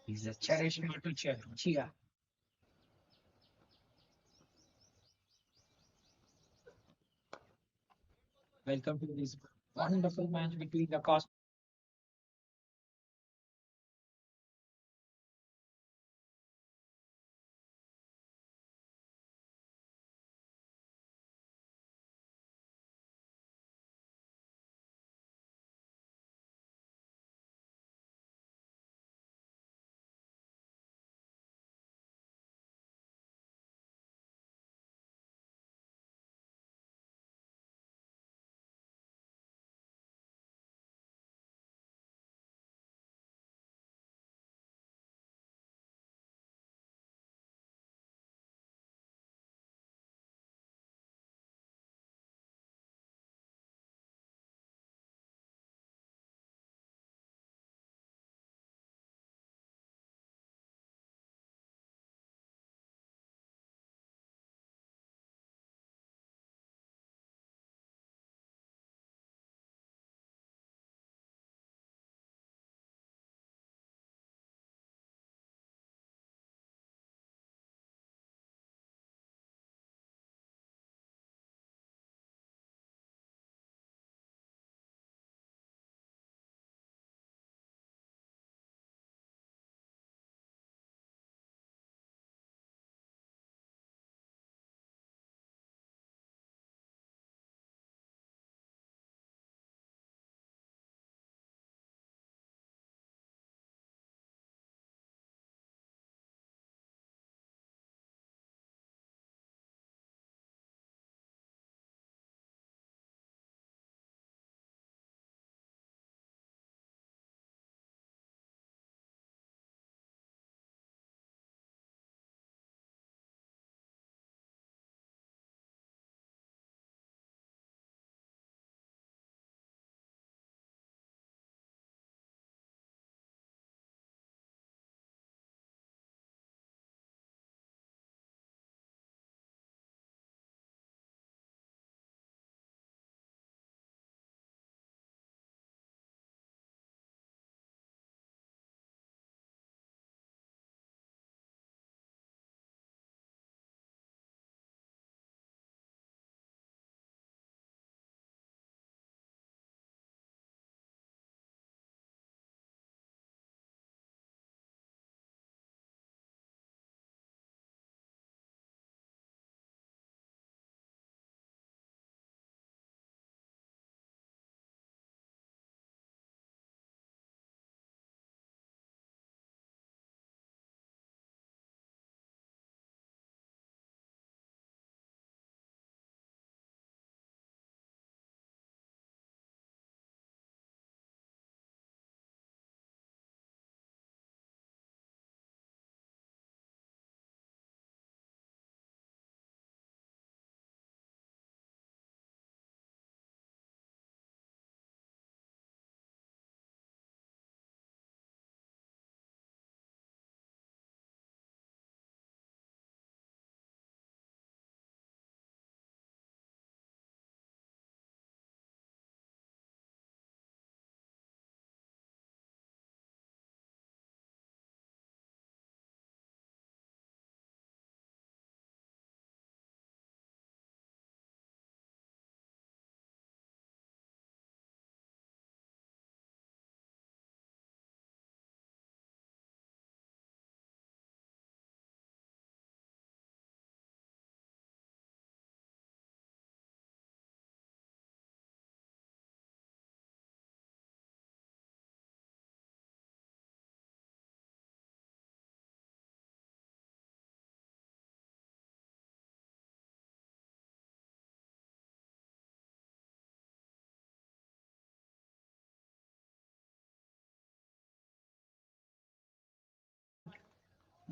He's a cherished not to cheer. Welcome to this wonderful match between the Cosmos.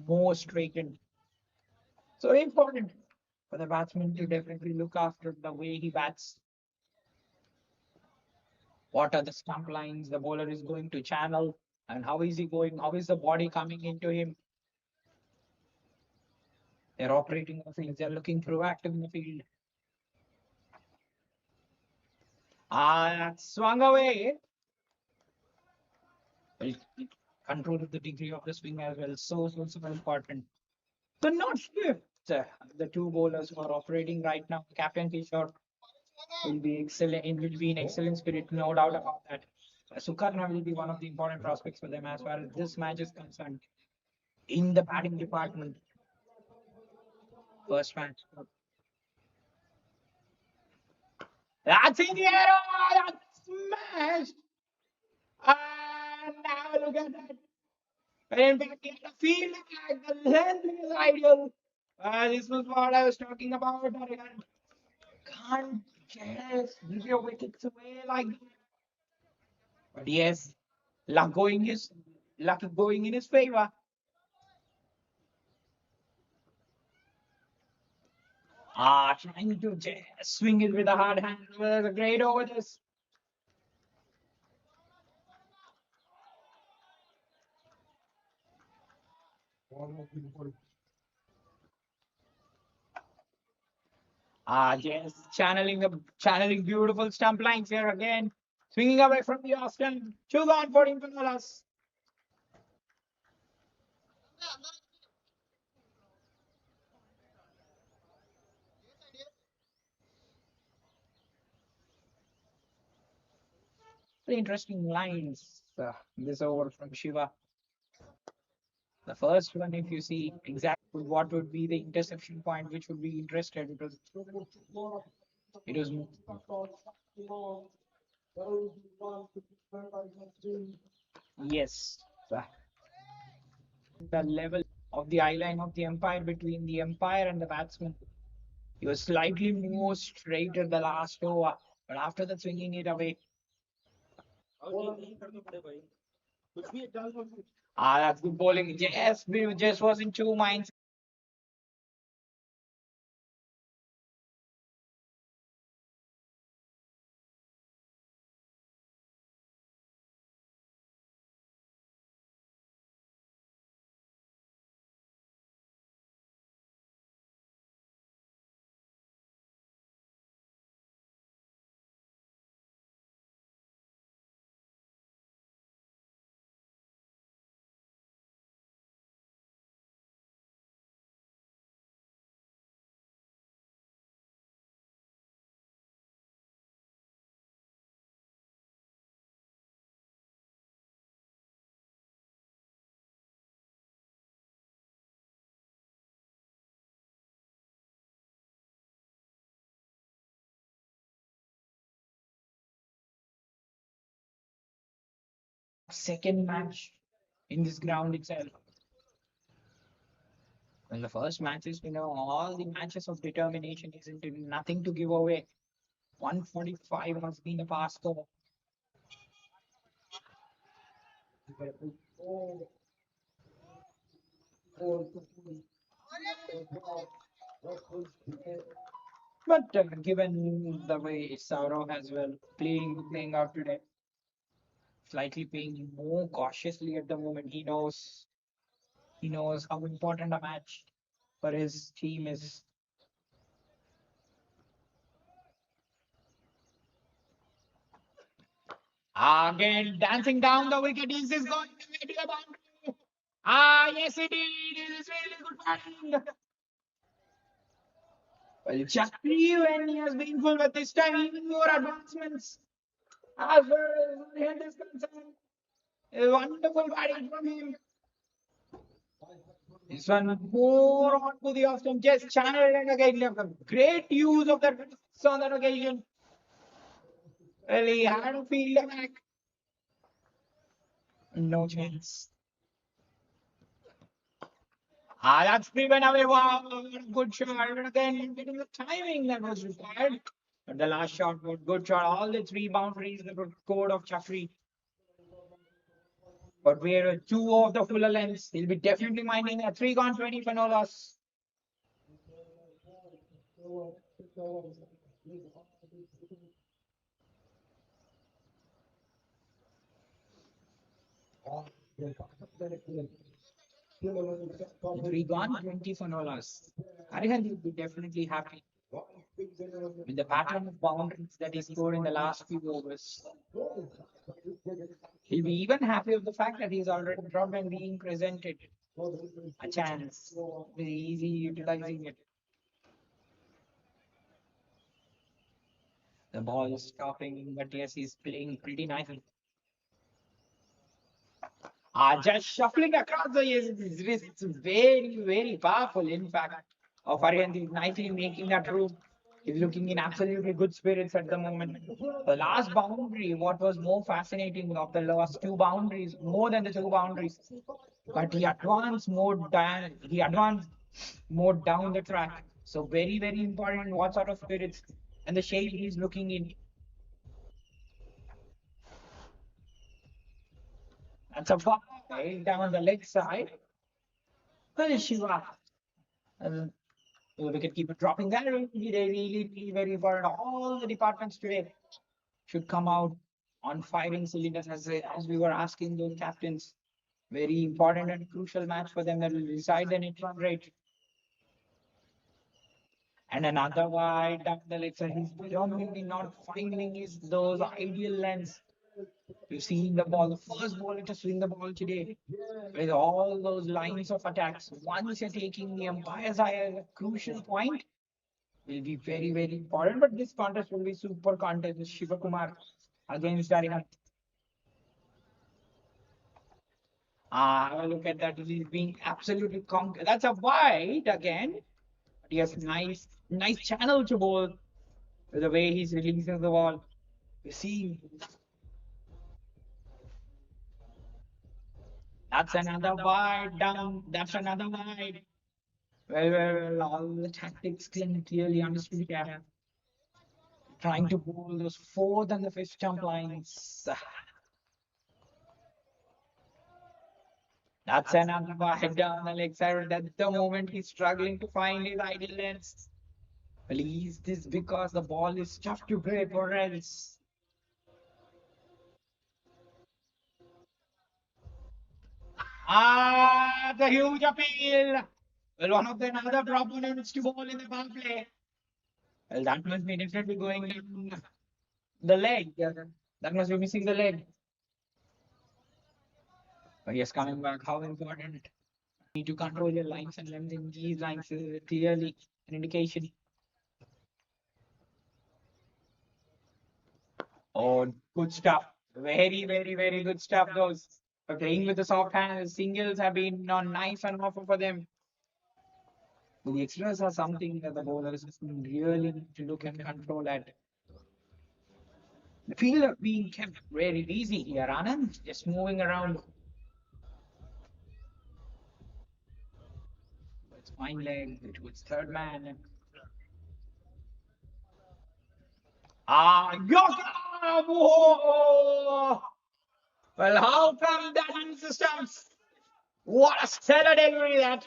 Most vacant. So important for the batsman to definitely look after the way he bats. What are the stump lines the bowler is going to channel, and how is he going? How is the body coming into him? They're operating the field. They're looking proactive in the field. Ah, swung away. Well, control of the degree of the swing as well. So important. So not swift. The two bowlers who are operating right now, Captain Kishore will be excellent. Will be in excellent spirit, no doubt about that. Sukarna will be one of the important prospects for them as far as this match is concerned. In the batting department, first match. That's in the air. Oh, that's smashed. And now look at that. And in fact, he had a field attack. The length is ideal. This was what I was talking about. Arrogant. Can't just give your wickets away like that. But yes, luck going in his favor. Trying to just swing it with a hard hand. Was a great over this. Just channeling beautiful stump lines here again. Swinging away from the Austin. Two gone for him to us. Very interesting lines. This over from Shiva. The first one, if you see exactly what would be the interception point, which would be interested, it was yes, the level of the eye line of the umpire between the umpire and the batsman. He was slightly more straight at the last over, but after that, swinging it away. That's good bowling. Yes, we just was in two minds. Second match in this ground itself. In the first matches, all the matches of determination isn't it? Nothing to give away. 145 has been the past score. But given the way Saurav has well playing out today, slightly playing more cautiously at the moment. He knows how important a match for his team is. Again, dancing down the wicket. Is this going to be a boundary? Yes, it is. It is really good batting. Well, Chakri, when he has been full, but this time even more advancements as far as the head is concerned. A wonderful batting from him. This one more on to the Austin. Just channeled and again. Great use of that on that occasion. Well, he had a fielder back. No chance. That's driven away. Wow, what a good shot. And again, getting the timing that was required. But the last shot was good shot. All the three boundaries that were scored of Chakri. But we're two of the fuller lengths. He'll be definitely minding a 3 gone 20 for no loss. Three gone 20 for no loss. Arihan will be definitely happy. with the pattern of boundaries that he scored in the last few overs. He'll be even happy with the fact that he's already dropped and being presented a chance. Very easy utilizing it. The ball is stopping, but yes, he's playing pretty nicely. Just shuffling across the wrists, very, very powerful. In fact, Aryan is nicely making that room. He's looking in absolutely good spirits at the moment. The last boundary, what was more fascinating of the last two boundaries, more than the two boundaries, but he advanced more down. He advanced more down the track. So very, very important. What sort of spirits and the shape he's looking in. That's a ball down the leg side. Well, Shiva. Uh, we can keep it dropping there. Really very important. All the departments today should come out on firing cylinders as we were asking those captains. Very important and crucial match for them that will decide the net run rate. And another wide down the leg side. He's predominantly not finding his those ideal lengths to seeing the ball. The first bowler to swing the ball today with all those lines of attacks. Once you're taking the umpire's eye as a crucial point, will be very, very important. But this contest will be super contest with Shiva Kumar against Darihan. Look at that. He's being absolutely conquered. That's a wide again. But yes, nice channel to bowl. The way he's releasing the ball. You see, that's another wide down. That's another wide. Well, all the tactics clearly understood here. Trying to bowl those fourth and the fifth stump lines. That's another wide down the leg side. At the moment, he's struggling to find his ideal lengths. Well, is this because the ball is tough to grip or else? The huge appeal. Well, one of the another proponents to bowl in the power play. Well, that must be definitely going down the leg. That must be missing the leg. But yes, coming back, how important. Need to control your lines and length in these lines is clearly an indication. Oh, good stuff. Very good stuff. Those playing with the soft hands, singles have been on nice and offer for them. The extras are something that the bowlers really need to look and control at. The field being kept very easy here, Anand. Just moving around. It's fine leg, it's third man. Yoka! Whoa! Well, how come that hits the stumps? What a stellar delivery that!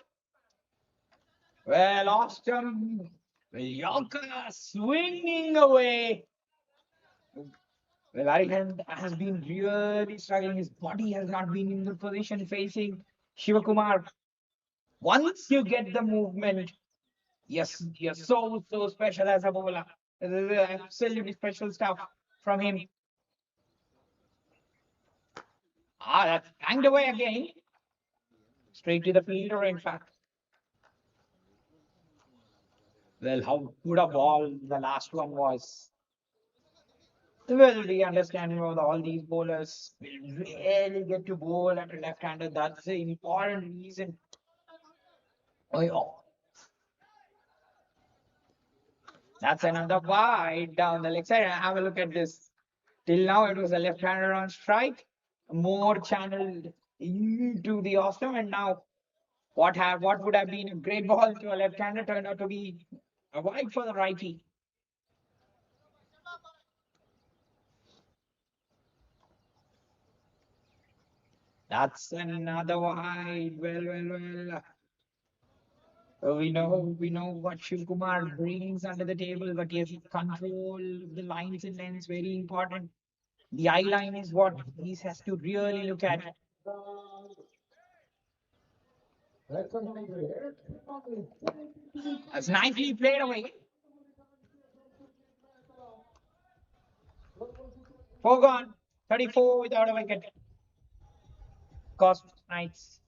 Well, Austin, Yoka swinging away. Well, Arihan has been really struggling. His body has not been in the position facing Shivakumar. Once you get the movement, yes, you're so special as a bowler. This is absolutely special stuff from him. That's banged away again. Straight to the fielder, in fact. Well, how good a ball the last one was. Well, we understand all these bowlers will really get to bowl at a left-hander. That's the important reason. Oh, yeah. That's another wide down the leg side. And have a look at this. Till now, it was a left-hander on strike, more channeled into the Austin, and now what would have been a great ball to a left-hander turned out to be a wide for the righty. That's another wide. Well. We know what Shiv Kumar brings under the table, but yes, control the lines and lengths very important. The eye line is what he has to really look at. That's nicely played away. Four gone. 34 without a wicket. Cosmos Knights.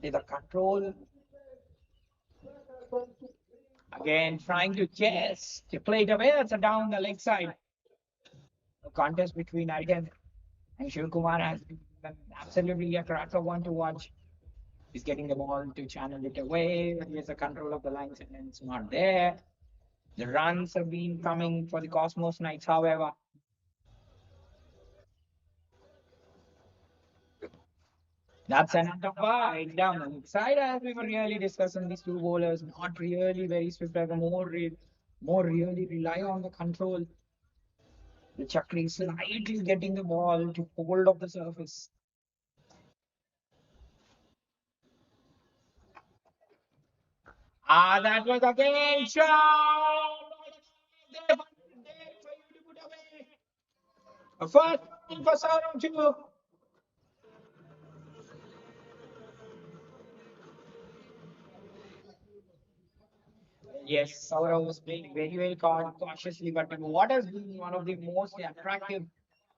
With the control. Again, trying to just play it away. That's a down the leg side. The contest between Aidan and Shiv Kumar has been absolutely a cracker one to watch. He's getting the ball to channel it away. He has the control of the lines and it's not there. The runs have been coming for the Cosmos Knights, however. That's another wide down the side as we were really discussing these two bowlers, not really very swift, like more really rely on the control. The Chakri slightly getting the ball to hold of the surface. Ah, that was again shot. There for you to put away. A first one for Saurabh too. Yes, Saurabh was playing very cautiously, but what has been one of the most attractive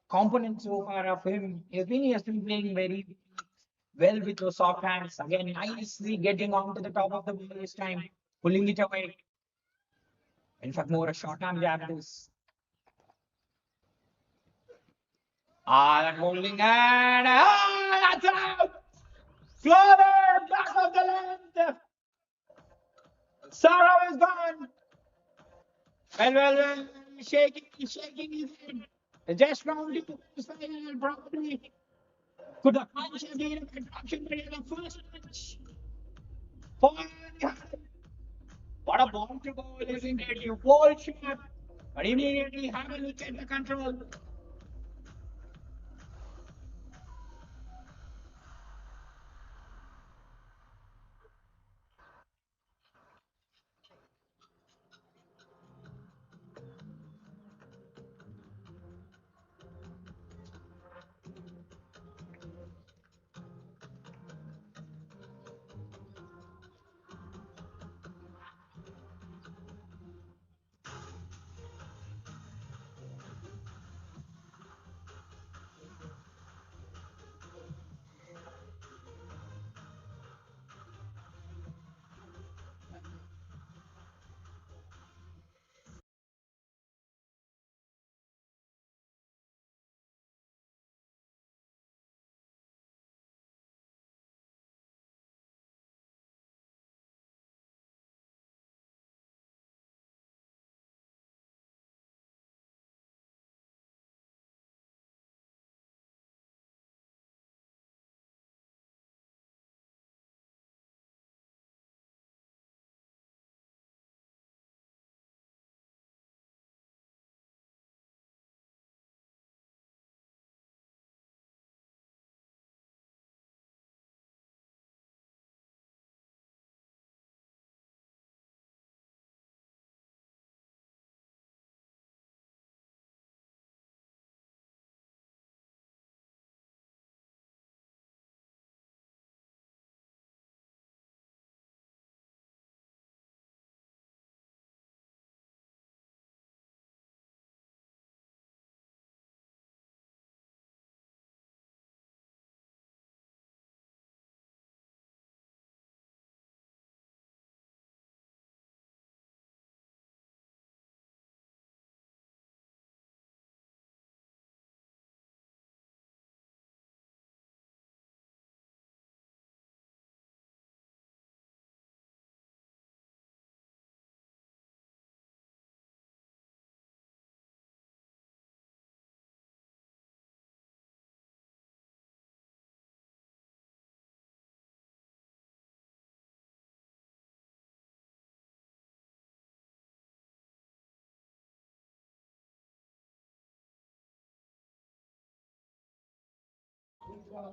components so far of him he has been playing very well with those soft hands. Again, nicely getting onto the top of the ball this time, pulling it away. In fact, more a short arm jab this. Ah, that holding hand. Ah, that's out. Floater, back of the length. Sarah is gone. Well, shaking his head. Just round it to the final, probably. Could the punch have been a contraction by the first punch? For what a bomb to goal, isn't it? You ball shot, but immediately have a look at the control.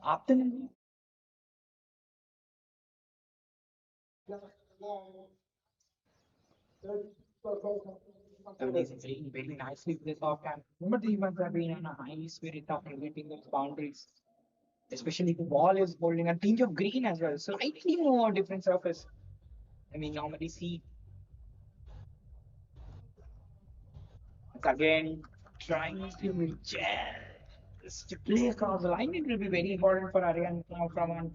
Afternoon. Everything is very, very nicely with this off time. Remember, the humans have been on a high spirit of negating those boundaries, especially the ball is holding a tinge of green as well, slightly more different surface than we normally see. It's again trying to just to play across the line. It will be very important for Aryan now from on.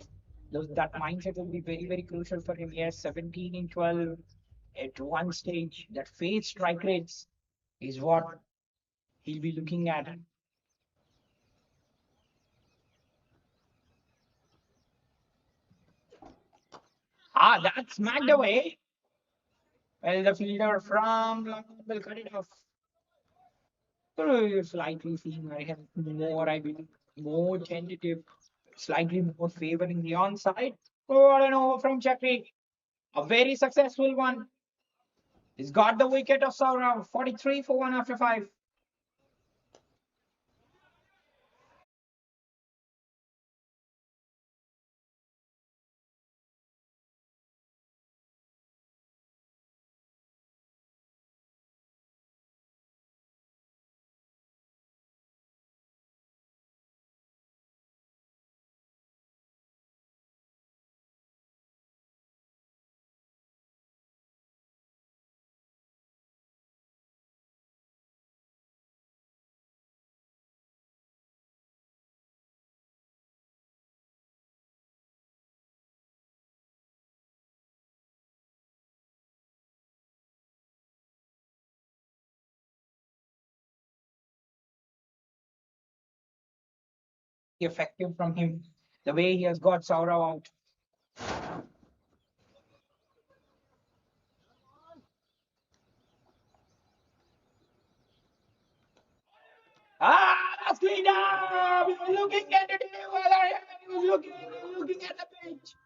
That mindset will be very, very crucial for him. Yes, 17 in 12 at one stage. That phase strike rates is what he'll be looking at. Ah, that's smacked away. Well, the fielder from London will cut it off. Slightly seeing Aryan more, I believe, more tentative, slightly more favoring the onside. Oh, what an over from Chakri. A very successful one. He's got the wicket of Saurav. 43 for 1 after 5. Effective from him. The way he has got Saurav out. Ah, that's cleaned up. He was looking at it. He was looking at the pitch.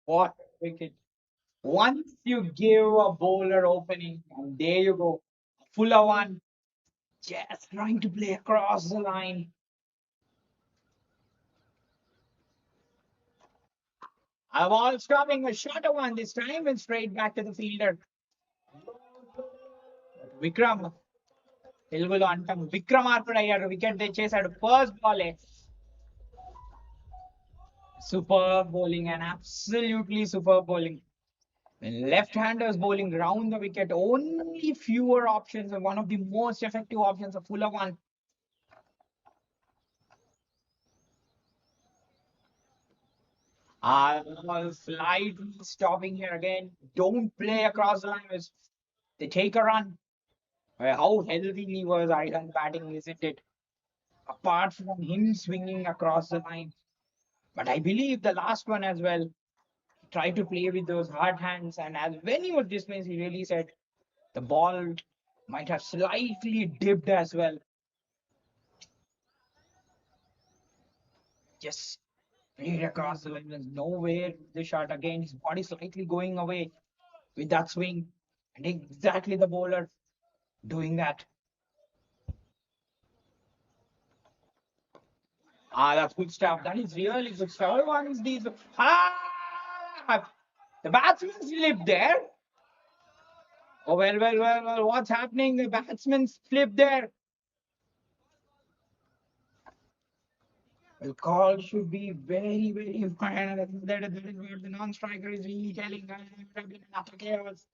What wicket. Once you give a bowler opening, and there you go. Fuller one. Just trying to play across the line. A ball's coming, a shorter one this time, and straight back to the fielder. Vikram. తెలుగులో అంటాం విక్రమార్కుడు wicket తెచ్చేశాడు first బాలే super bowling and absolutely super bowling. When left-handers bowling round the wicket, only fewer options and one of the most effective options, a fuller one. Slightly stopping here again. Don't play across the line. They take a run. How healthy was Ireland batting, isn't it? Apart from him swinging across the line. But I believe the last one as well. Tried to play with those hard hands, and as when he was dismissed, he really said the ball might have slightly dipped as well. Just Straight across the line. There's nowhere the shot again. His body slightly going away with that swing. And exactly the bowler doing that. That's good stuff. That is really good stuff. What is these? The batsman slipped there. Oh, well. What's happening? The batsman slipped there. The call should be very fine. That is what the non-striker is really telling us. It would have been another chaos.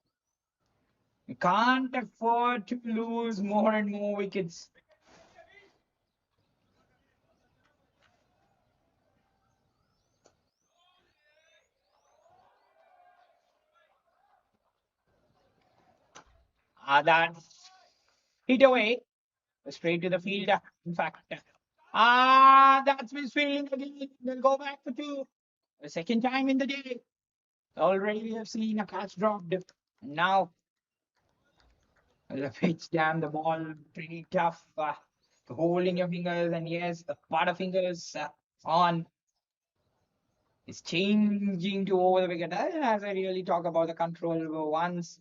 We can't afford to lose more and more wickets. That's hit away straight to the fielder. In fact, that's misfielding again. They'll go back for two. The second time in the day. Already we have seen a catch dropped. Now the pitch down the ball pretty tough. Holding your fingers, and yes, the butterfingers on is changing to over the wicket. As I really talk about the control over once,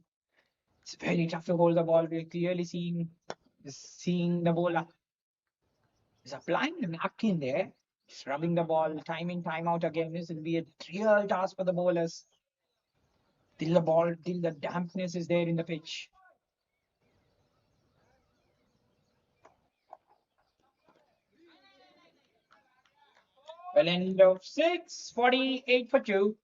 it's very tough to hold the ball. We're clearly seeing the bowler is applying the napkin there. Just rubbing the ball time in, time out again. This will be a real task for the bowlers till the dampness is there in the pitch. Well, end of six, 48 for two.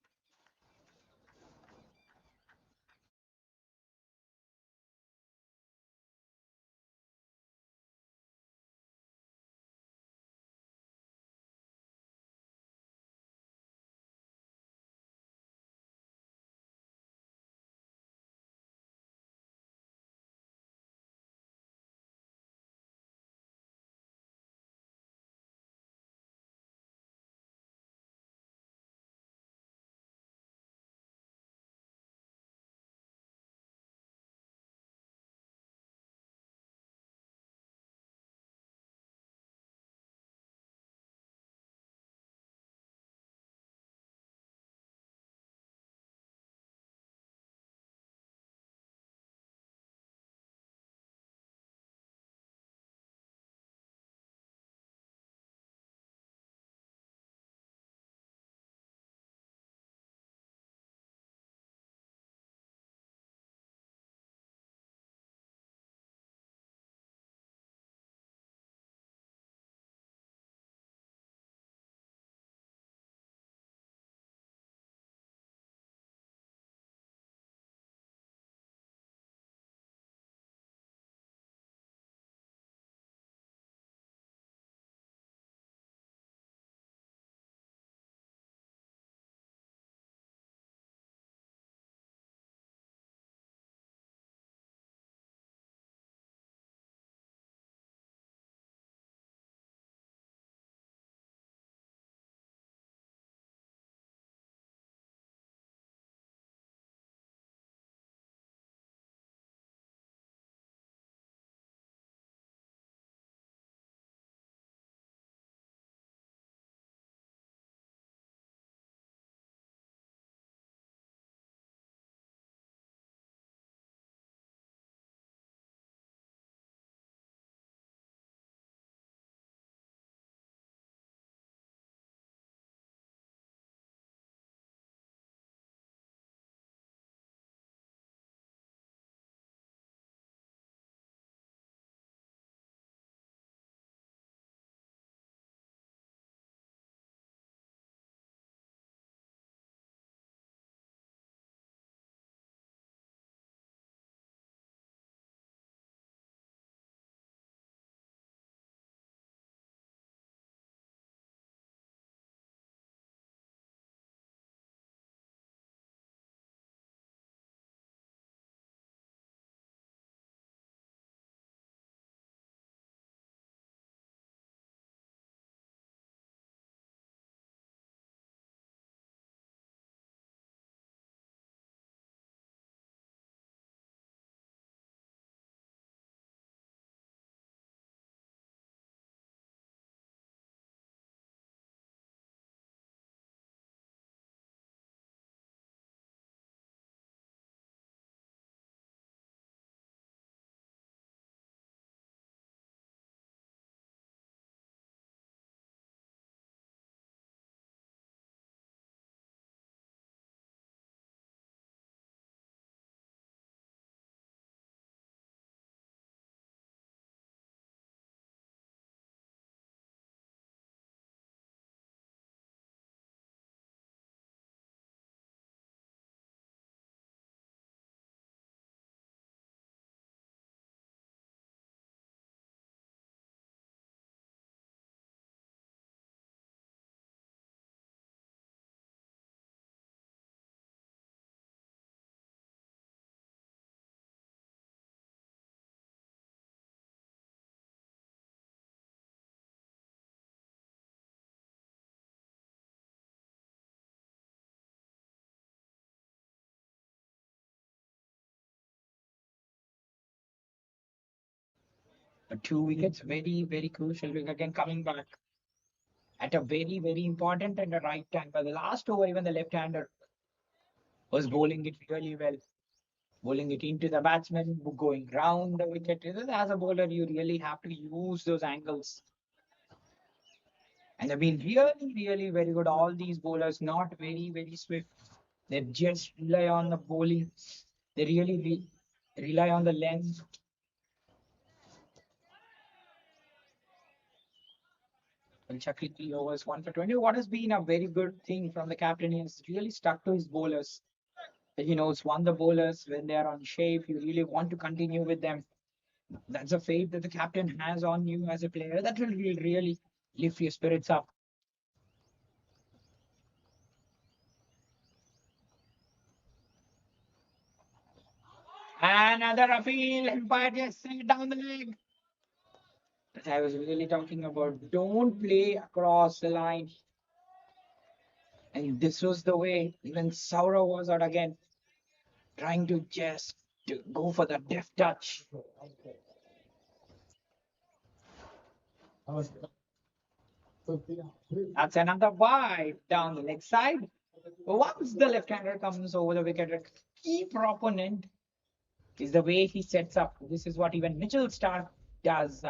But 2 wickets, very, very crucial. Again, coming back at a very, very important and a right time. But the last over, even the left-hander was bowling it really well, bowling it into the batsman, going round the wicket. As a bowler, you really have to use those angles. And they've been really, really very good. All these bowlers, not very, very swift. They just rely on the bowling. They really rely on the length. And Chakri overs 1 for 20. What has been a very good thing from the captain is really stuck to his bowlers. He knows one the bowlers when they are on shape. You really want to continue with them. That's a faith that the captain has on you as a player. That will really lift your spirits up. Another appeal. Umpire just sent down the leg. That I was really talking about. Don't play across the line. And this was the way. Even Saurav was out again, trying to just to go for the deft touch. That's another wide down the leg side. Once the left-hander comes over the wicket, a key proponent is the way he sets up. This is what even Mitchell Stark does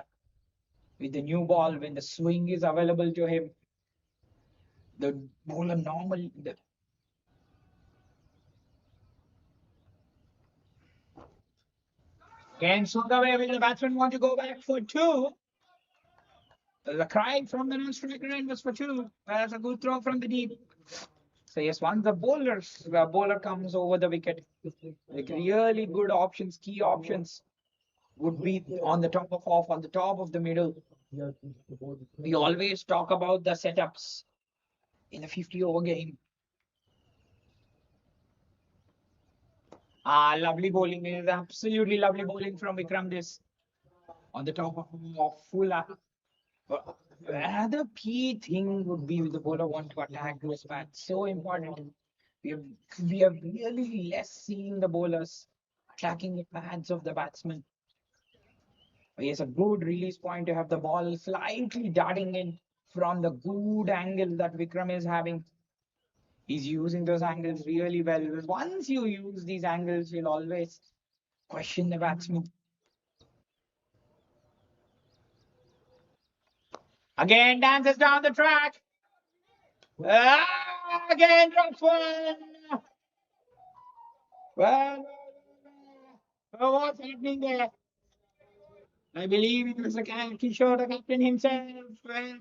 with the new ball when the swing is available to him. The bowler normally. Again, Sundaway will the batsman want to go back for two. The cry from the non-striker end was for two. That's a good throw from the deep. So yes, once the bowler comes over the wicket, like really good options, key options would be on the top of off, on the top of the middle. We always talk about the setups in a 50 over game. Lovely bowling. It is absolutely lovely bowling from Vikram this on the top of full up. Another key thing would be the bowler want to attack those bats. So important. We have we have really less seen the bowlers attacking the pads of the batsman. Yes, a good release point to have the ball slightly darting in from the good angle that Vikram is having. He's using those angles really well. Once you use these angles, you'll always question the batsman. Again, dances down the track. Again, drops one. Well, what's happening there? I believe it was the Kishore, the captain himself. Well,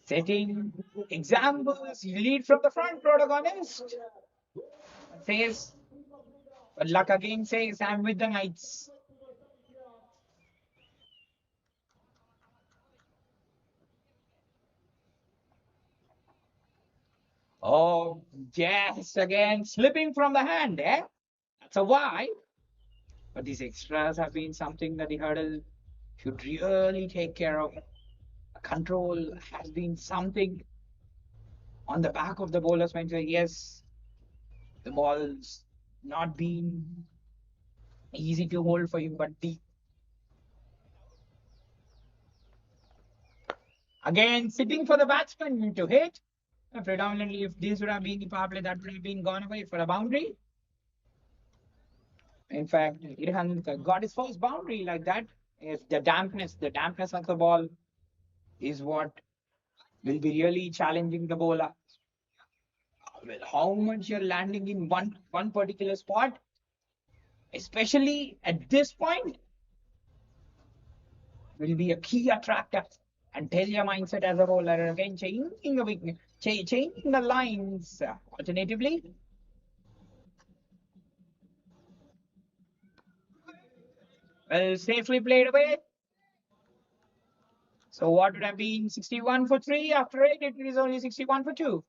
setting examples. You lead from the front, protagonist. Says, but luck again says, I'm with the Knights. Oh, yes, again, slipping from the hand, eh? That's a why. But these extras have been something that the hurdle should really take care of. Control has been something on the back of the bowler's mind. So yes, the ball's not been easy to hold for you, but the again sitting for the batsman to hit. Predominantly, if this would have been the power play, that would have been gone away for a boundary. In fact, Irhan got his first boundary like that. Is the dampness of the ball is what will be really challenging the bowler. Well, how much you're landing in one particular spot, especially at this point, will be a key attractor and tell your mindset as a bowler. Again, changing the weakness, changing the lines. Alternatively, well, safely played away. So what would have been 61 for three after eight? It is only 61 for two.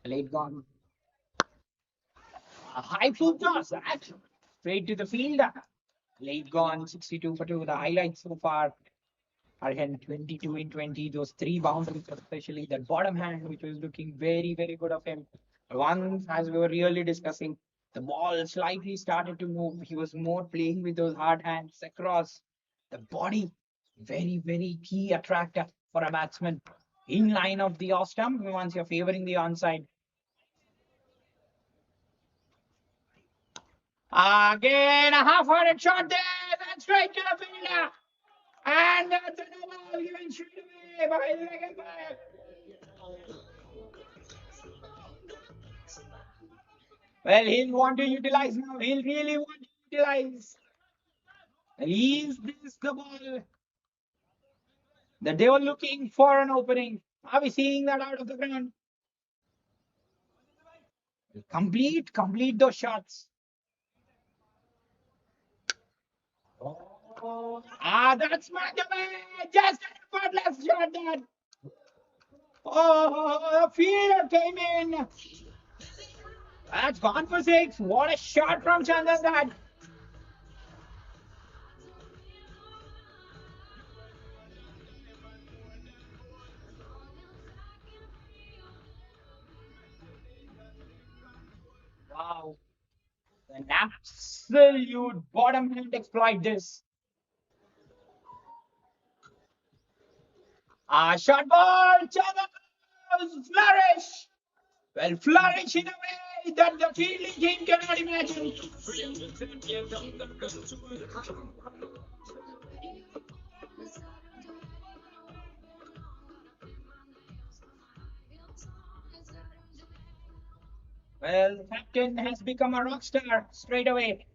Late gone. A high full toss. That straight to the fielder. Late gone. 62 for 2. The highlights so far are again 22 in 20. Those three boundaries, especially that bottom hand, which was looking very, very good of him. Once, as we were really discussing, the ball slightly started to move. He was more playing with those hard hands across the body. Very, very key attractor for a batsman. In line of the off stump, once you're favoring the onside. Again, a half-hearted shot there. That's straight to the fielder. And that's a no ball given straight away by the leg umpire. Well, he'll want to utilize now. He'll really want to utilize. Is this the ball that they were looking for an opening? Are we seeing that out of the ground? Complete those shots. That's smacked away. Just an effortless shot that. Oh, the fielder came in. That's gone for six. What a shot from Chandan that. Wow. An absolute bottom hand exploit this. Shot ball. Chandan flourish. Well, flourish in a way that the fielding team cannot imagine. Well, the captain has become a rock star straight away.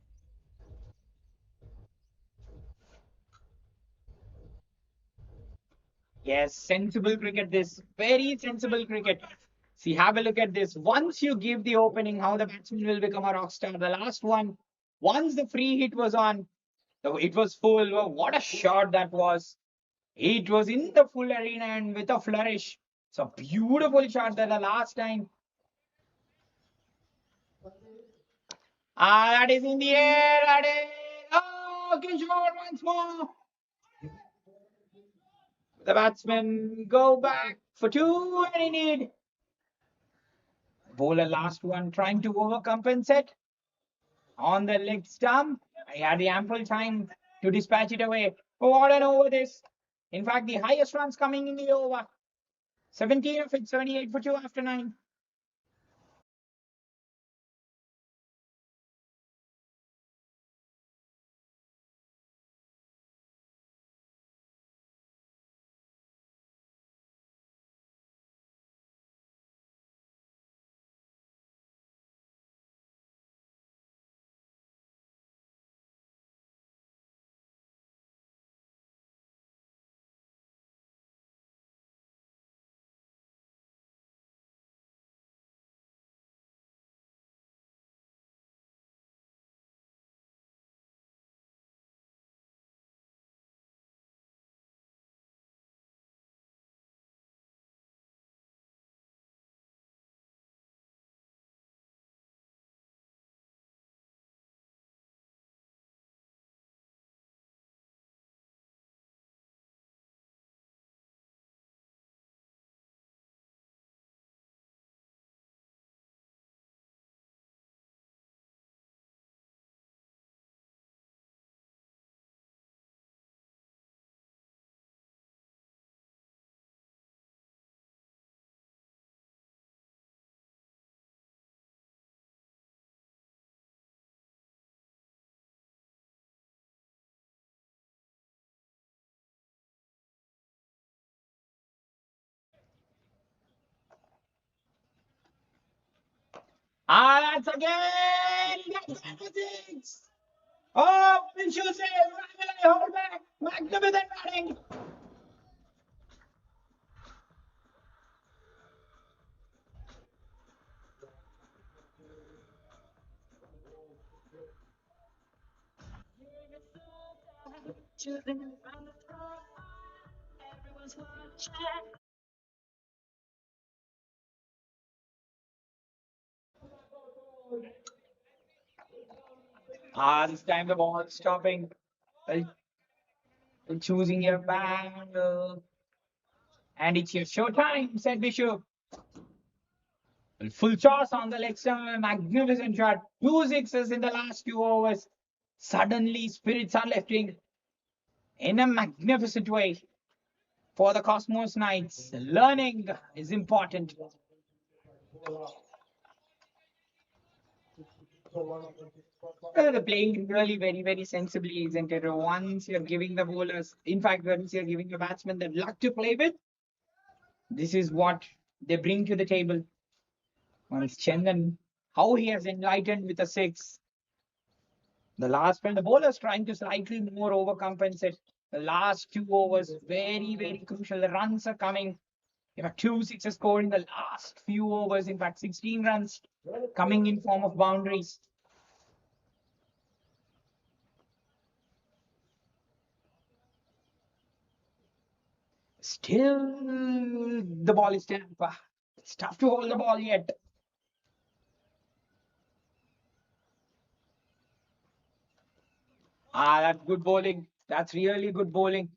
Yes, sensible cricket this. Very sensible cricket. See, have a look at this. Once you give the opening, how the batsman will become a rock star. The last one, once the free hit was on, it was full. Oh, what a shot that was. It was in the full arena and with a flourish. It's a beautiful shot that the last time. That is in the air. That is. Oh, Kishore once more. The batsmen go back for two and he need. Bowler last one trying to overcompensate on the leg stump. I had the ample time to dispatch it away. Oh, what an over this. In fact, the highest runs coming in the over. 17 of it, 78 for 2 after 9. That's again. That's number six. Oh, Pinshu says, why will I hold back? Magnificent batting. This time the ball stopping. Uh, Choosing your bat. And it's your showtime, said Bishop. Full toss on the leg stump. Magnificent shot. Two sixes in the last 2 overs. Suddenly, spirits are lifting in a magnificent way for the Cosmos Knights. Learning is important. They're playing really very, very sensibly, isn't it? Once you're giving the bowlers, in fact, once you're giving the batsmen the luck to play with, this is what they bring to the table. Once Chandan, how he has enlightened with a six. The last when the bowlers trying to slightly more overcompensate. The last 2 overs, very, very crucial. The runs are coming. You have two sixes scored in the last few overs. In fact, 16 runs coming in form of boundaries. Still, the ball is still. It's tough to hold the ball yet. That's good bowling. That's really good bowling.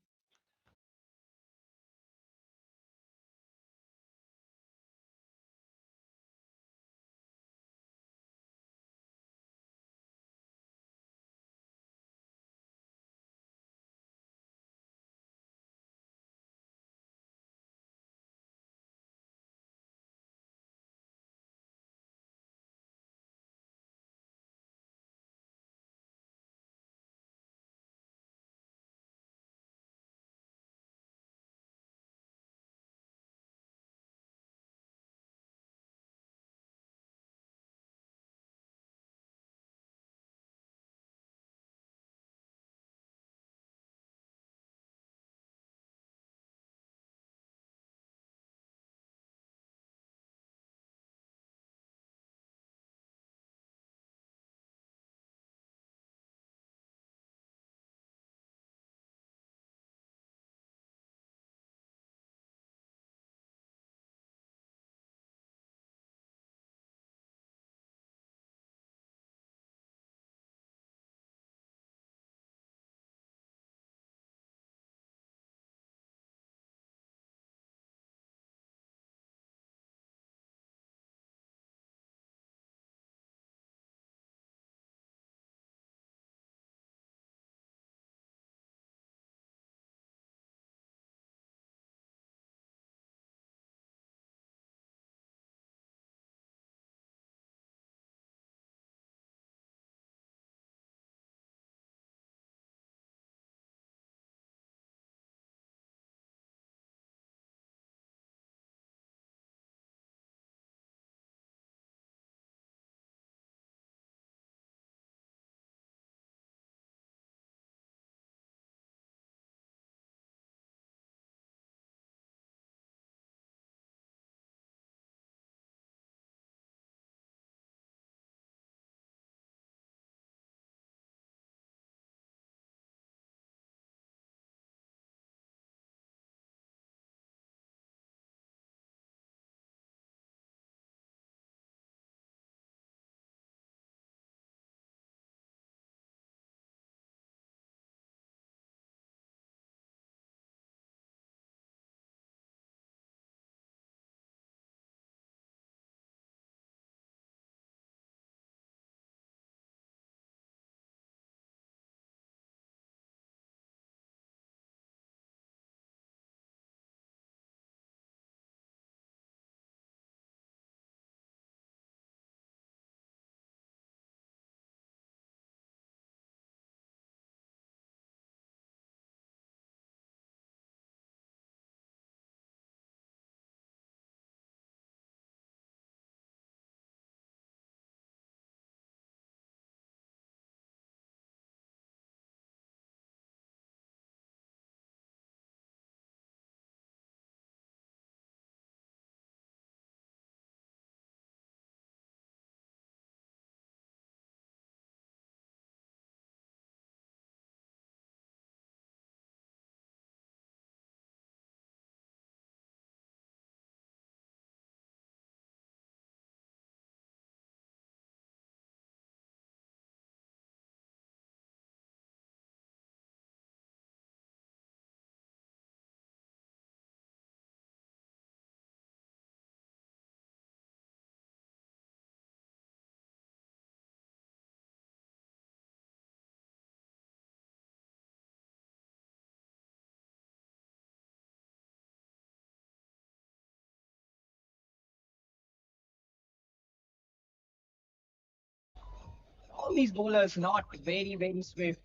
all these bowlers not very, very swift.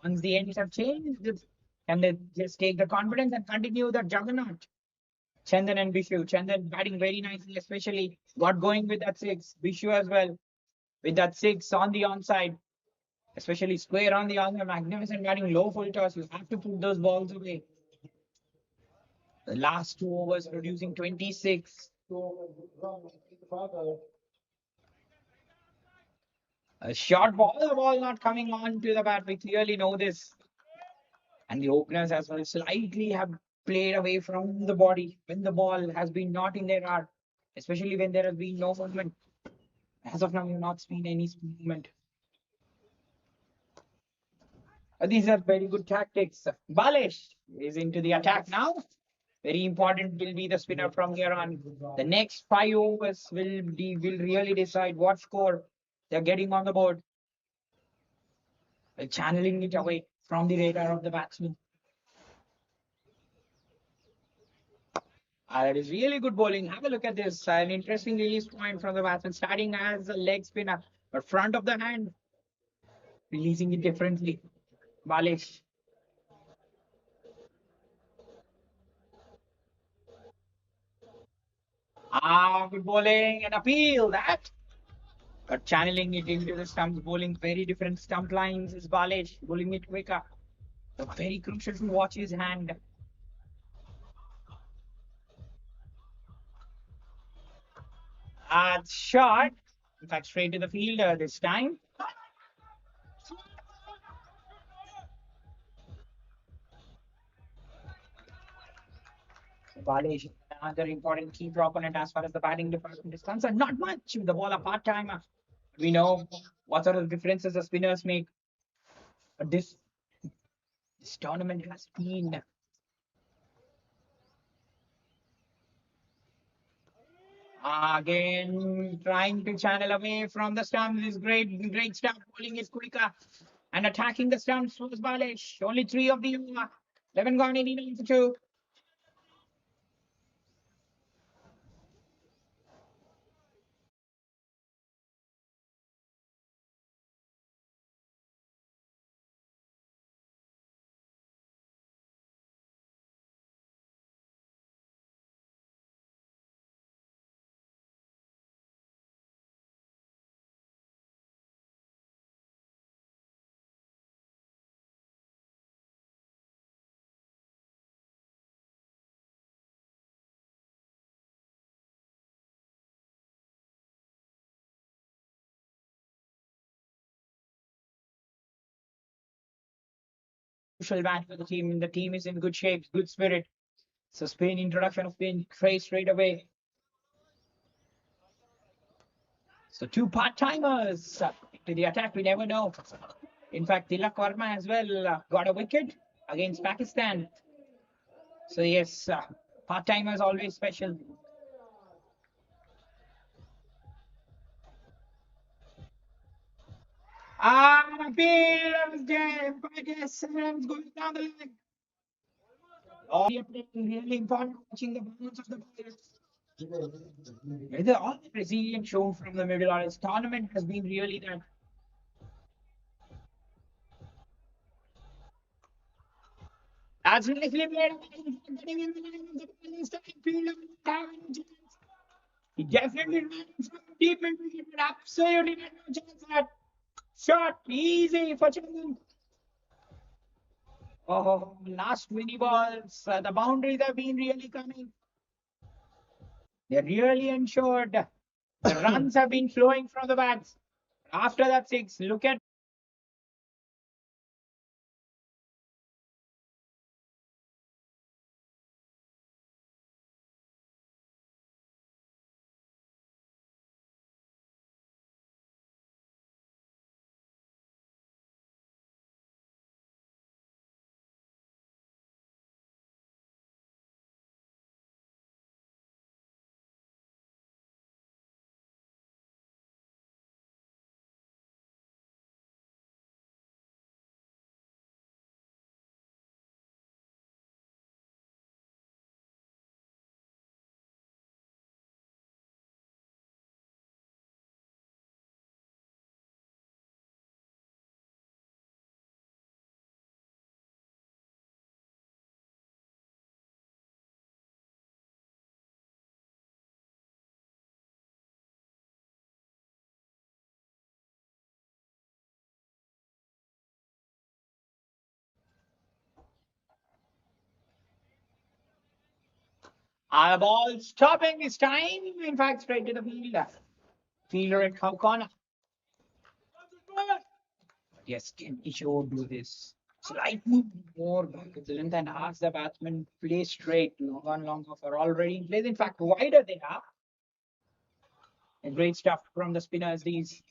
Once the ends have changed, can they just take the confidence and continue the juggernaut? Chandan and Bishu. Chandan batting very nicely, especially got going with that six. Bishu as well with that six on the onside, especially square on the onside. Magnificent batting, low full toss. You have to put those balls away. The last 2 overs producing 26. A short ball, the ball not coming on to the bat. We clearly know this. And the openers as well slightly have played away from the body when the ball has been not in their arc, especially when there has been no movement. As of now, we've not seen any movement. These are very good tactics. Balesh is into the attack now. Very important will be the spinner from here on. The next 5 overs will really decide what score they're getting on the board. Channeling it away from the radar of the batsman. That is really good bowling. Have a look at this. An interesting release point from the batsman, starting as a leg spinner, but front of the hand, releasing it differently. Balish. Good bowling and appeal that. But channeling it into the stumps, bowling very different stump lines is Balish, bowling it quicker. So very crucial to watch his hand. Shot. In fact, straight to the fielder this time. Balish, another important key proponent as far as the batting department is concerned. Not much with the ball a part timer. We know what sort of differences the spinners make. But this tournament has been again trying to channel away from the stumps. This great stuff, bowling is quicker and attacking the stumps was Balish. Only three of the 11 gone, 89 for two. Crucial match for the team. The team is in good shape, good spirit. So Spain introduction of Spain straight away. So two part-timers to the attack. We never know. In fact, Tilak Verma as well got a wicket against Pakistan. So yes, part-timers always special. Appeal was there, but yes, runs going down the line. All the playing really important watching the balance of the ball. All the resilience shown from the middle orders. Tournament has been really that. That's nicely played. Getting in the line of the ball is the field of the he definitely ran from deep into it, but absolutely had no chance at shot. Easy for Chandan. Oh, last mini balls. The boundaries have been really coming. They're really ensured. The runs have been flowing from the bats. After that six, look at The ball stopping this time. In fact, straight to the fielder. Fielder at corner. Yes, can Kishore do this? Slightly more back at the length and ask the batsman play straight, long on longer for already in place. In fact, wider they are. And great stuff from the spinners. These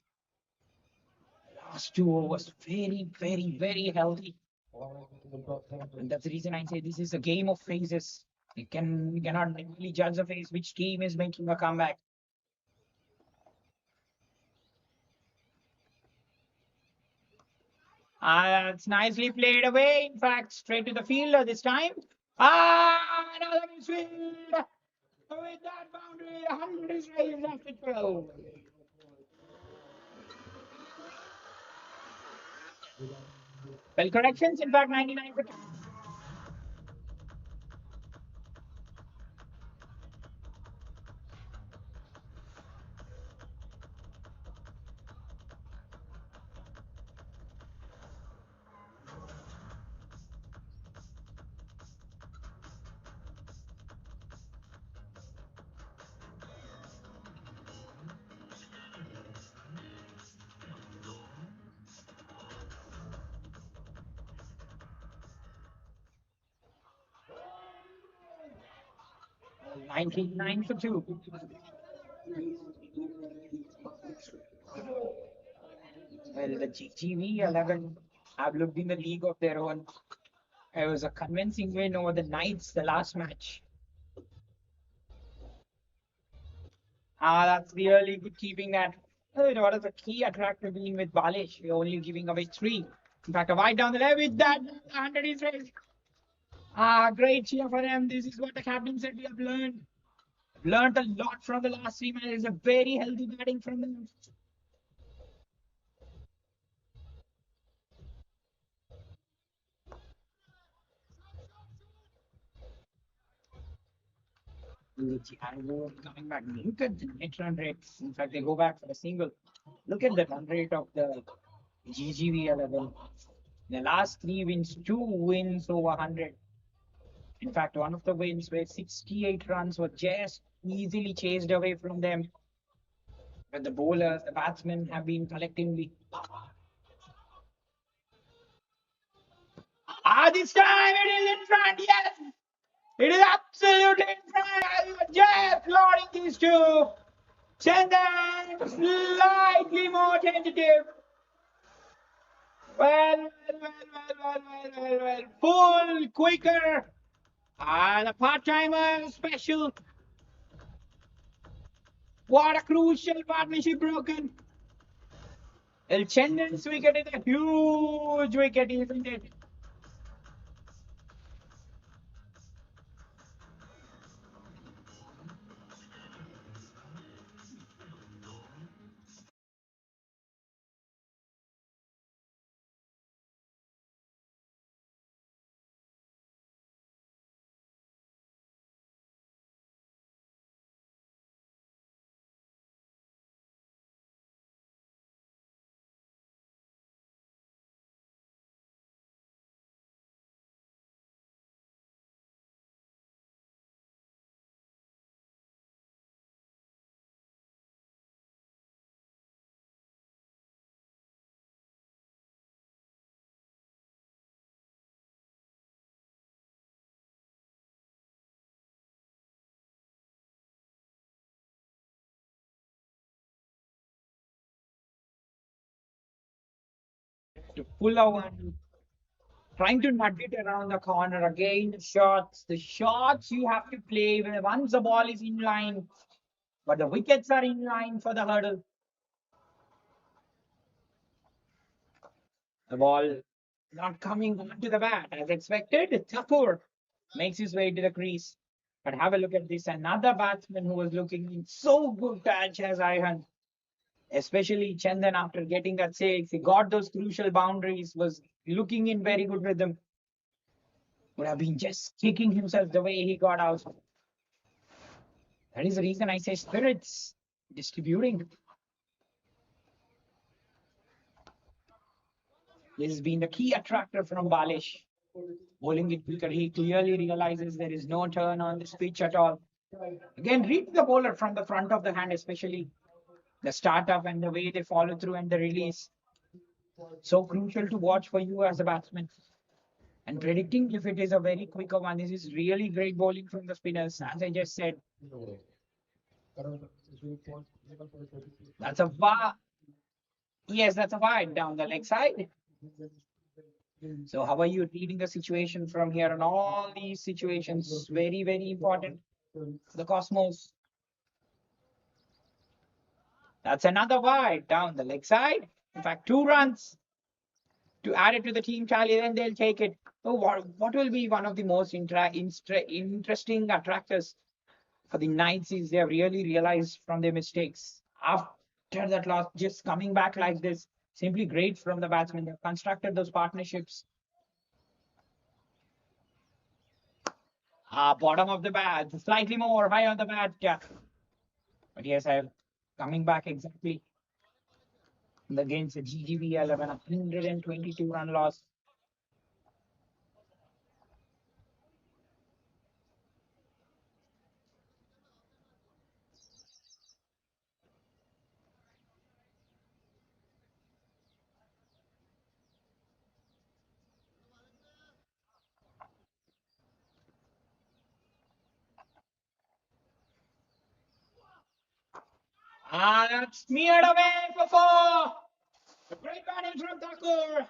last two overs, very, very, very healthy. And that's the reason I say this is a game of phases. You cannot really judge the phase which team is making a comeback. It's nicely played away. In fact, straight to the fielder this time. Another misfield. With that boundary, 100 is raised after 12. Well, corrections, in fact, 99 for 99 for 2. Well, the GGV 11 have looked in the league of their own. It was a convincing win over the Knights, the last match. That's really good keeping that. What is the key attractor being with Balish? We're only giving away 3. In fact, a wide down the left with that 100 is raised. Great cheer for them. This is what the captain said we have learned. Learned a lot from the last 3 matches. A very healthy batting from them. Coming back. Look at the net run rates. In fact, they go back for a single. Look at the run rate of the GGV 11. The last 3 wins, 2 wins over 100. In fact, one of the wins where 68 runs were just easily chased away from them. But the bowlers, the batsmen have been collectively. This time it is in front, yes! It is absolutely in front. Just loading these two. Chandan slightly more tentative. Well. Full, quicker. The part-timer special. What a crucial partnership broken. El Chandan's wicket is a huge wicket, isn't it? To pull a one, trying to nut it around the corner again. The shots you have to play when once the ball is in line, but the wickets are in line for the hurdle. The ball not coming onto the bat as expected. Thakur makes his way to the crease. But have a look at this. Another batsman who was looking in so good touch as Ihan. Especially Chandan after getting that 6. He got those crucial boundaries, was looking in very good rhythm. Would have been just kicking himself the way he got out. That is the reason I say spirits distributing. This has been the key attractor from Balish. Bowling it quicker, he clearly realizes there is no turn on this pitch at all. Again, read the bowler from the front of the hand, especially the startup and the way they follow through and the release. So crucial to watch for you as a batsman. And predicting if it is a very quicker one, this is really great bowling from the spinners. As I just said, that's a yes, that's a wide down the leg side. So how are you reading the situation from here? And all these situations, very, very important for the Cosmos. That's another wide down the leg side. In fact, 2 runs to add it to the team tally, then they'll take it. So what will be one of the most interesting attractors for the Knights is they have really realized from their mistakes. After that loss, just coming back like this, simply great from the batsmen. They've constructed those partnerships. Bottom of the bat, slightly more high on the bat. Yeah. But yes, I'm coming back exactly against the GGB 11, 122 run loss. That's smeared away for four. A great batting from Thakur.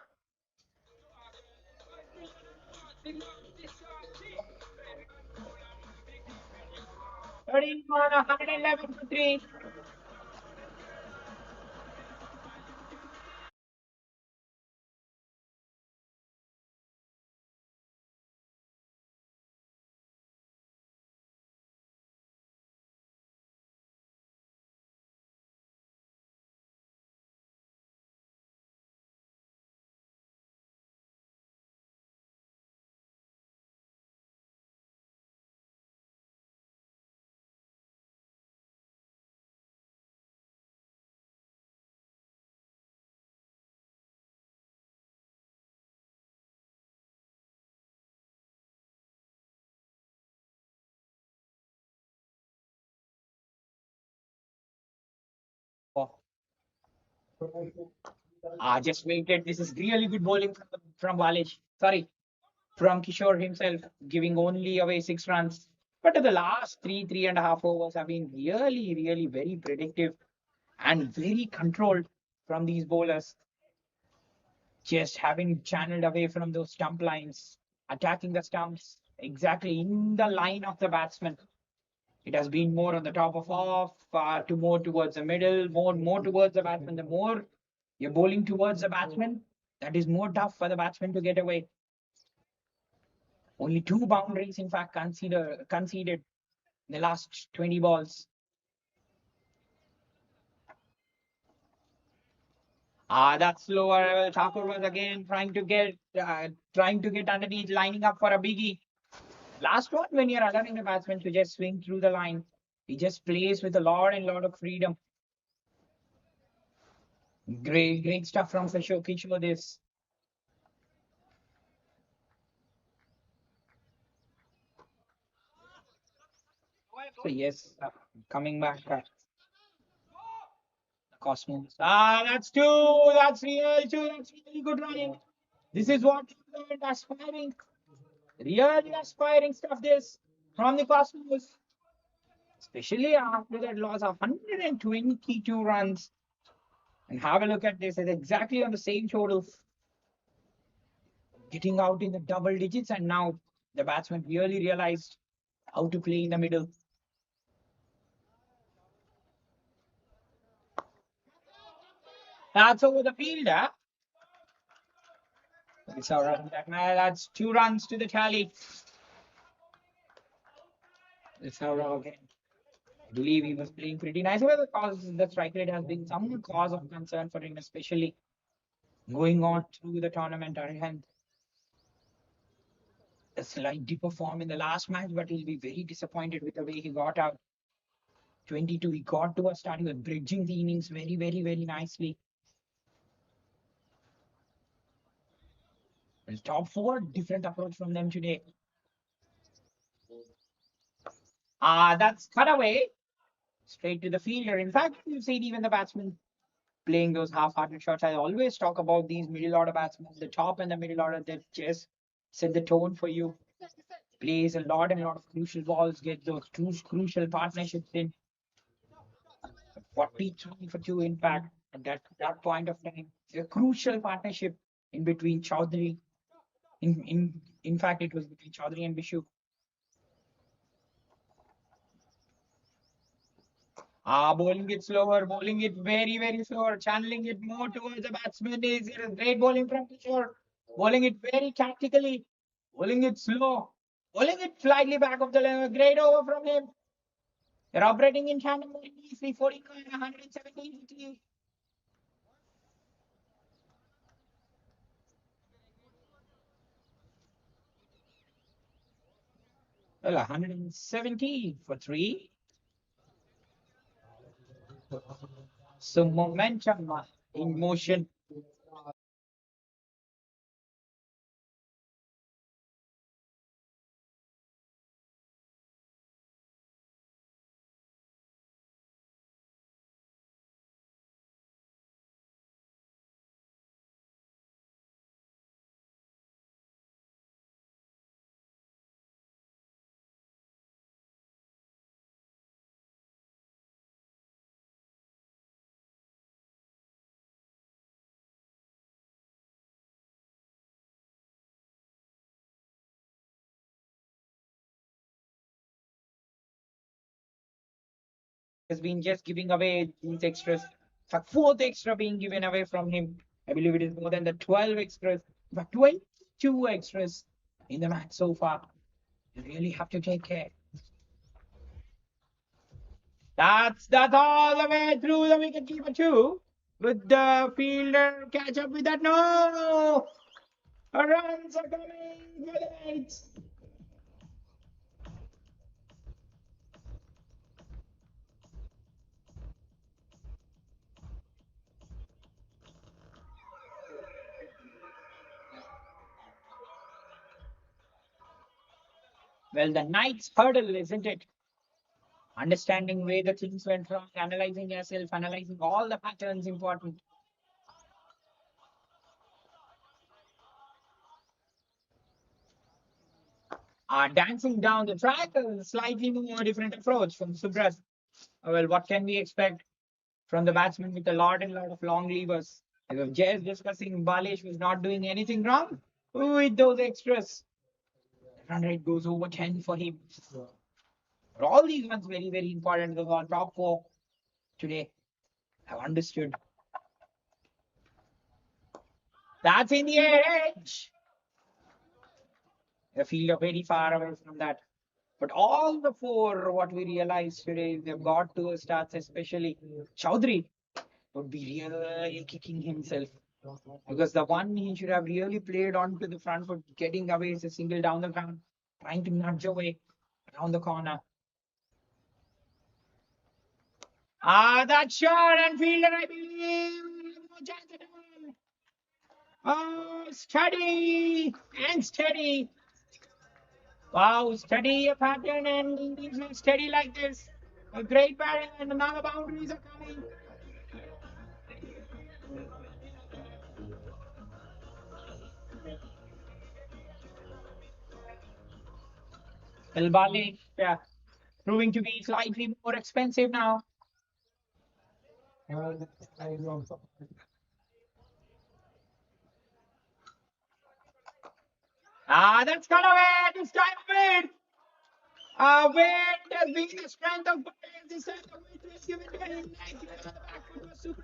13 on 111 for 3. Just waited. This is really good bowling from Walish. Sorry, from Kishore himself, giving only away 6 runs. But the last 3.5 overs have been really, really very predictive and very controlled from these bowlers. Just having channeled away from those stump lines, attacking the stumps exactly in the line of the batsman. It has been more on the top of off, to more towards the middle, more towards the batsman. The more you're bowling towards the batsman, that is more tough for the batsman to get away. Only 2 boundaries, in fact, conceded in the last 20 balls. That's lower. Thakur was again trying to get underneath, lining up for a biggie. Last one, when you're allowing the batsman to just swing through the line, he just plays with a lot of freedom. Great stuff from Kishore this. So yes, coming back, Cosmos. That's two. That's real two. That's really good running. This is what aspiring, really aspiring stuff. This from the Cosmos, especially after that loss of 122 runs. And have a look at this. It's exactly on the same total, getting out in the double digits. And now the batsman really realized how to play in the middle. That's over the field, huh? It's all right. That's 2 runs to the tally. It's all right again. I believe he was playing pretty nice. Well, the strike rate has been some cause of concern for him, especially going on through the tournament. And a slight dip of form in the last match, but he'll be very disappointed with the way he got out. 22, he got to a start. He was bridging the innings very nicely. Top four, different approach from them today. That's cut away straight to the fielder. In fact, you've seen even the batsmen playing those half-hearted shots. I always talk about these middle order batsmen, the top and the middle order that just set the tone for you. Plays a lot and a lot of crucial balls, get those two crucial partnerships in. 43 for two, in fact, at that point of time. A crucial partnership in between Chaudhary. In fact, it was between Chaudhary and Bishu. Bowling it slower, bowling it very, very slower, channeling it more towards the batsman is a great bowling from Kishore. Bowling it very tactically, bowling it slow, bowling it slightly back of the line. Great over from him. They're operating in tandem very nicely, 49, 117. Well, 170 for three. So momentum in motion. Has been just giving away these extras. In fact, fourth extra being given away from him. I believe it is more than the 12 extras. In fact, 22 extras in the match so far. You really have to take care. That's all the way through the wicket keeper too. Would the fielder catch up with that? No! Runs are coming for the Knights. Well, the Knights hurdle, isn't it? Understanding where the things went wrong, analyzing yourself, analyzing all the patterns important. Dancing down the track, a slightly more different approach from Subras. Well, what can we expect from the batsman with a lot and lot of long levers? We were just discussing Balish was not doing anything wrong with those extras. The run rate goes over 10 for him. But all these ones very, very important. Those are top four today. I've understood. That's in the edge. The fielder very far away from that. But all the four, what we realized today, they've got to starts, especially Chaudhary, would be really kicking himself. Because the one he should have really played on to the front foot, getting away is a single down the ground, trying to nudge away around the corner. That shot and fielder, I believe. No chance at all. Oh, steady and steady. Wow, steady a pattern and Indians will steady like this. A great batting and another boundaries are coming. El Bale, yeah, proving to be slightly more expensive now. That's got away this time of it. Weight has been the strength of players. This time the weight was given to him. Nice given on the back foot was super.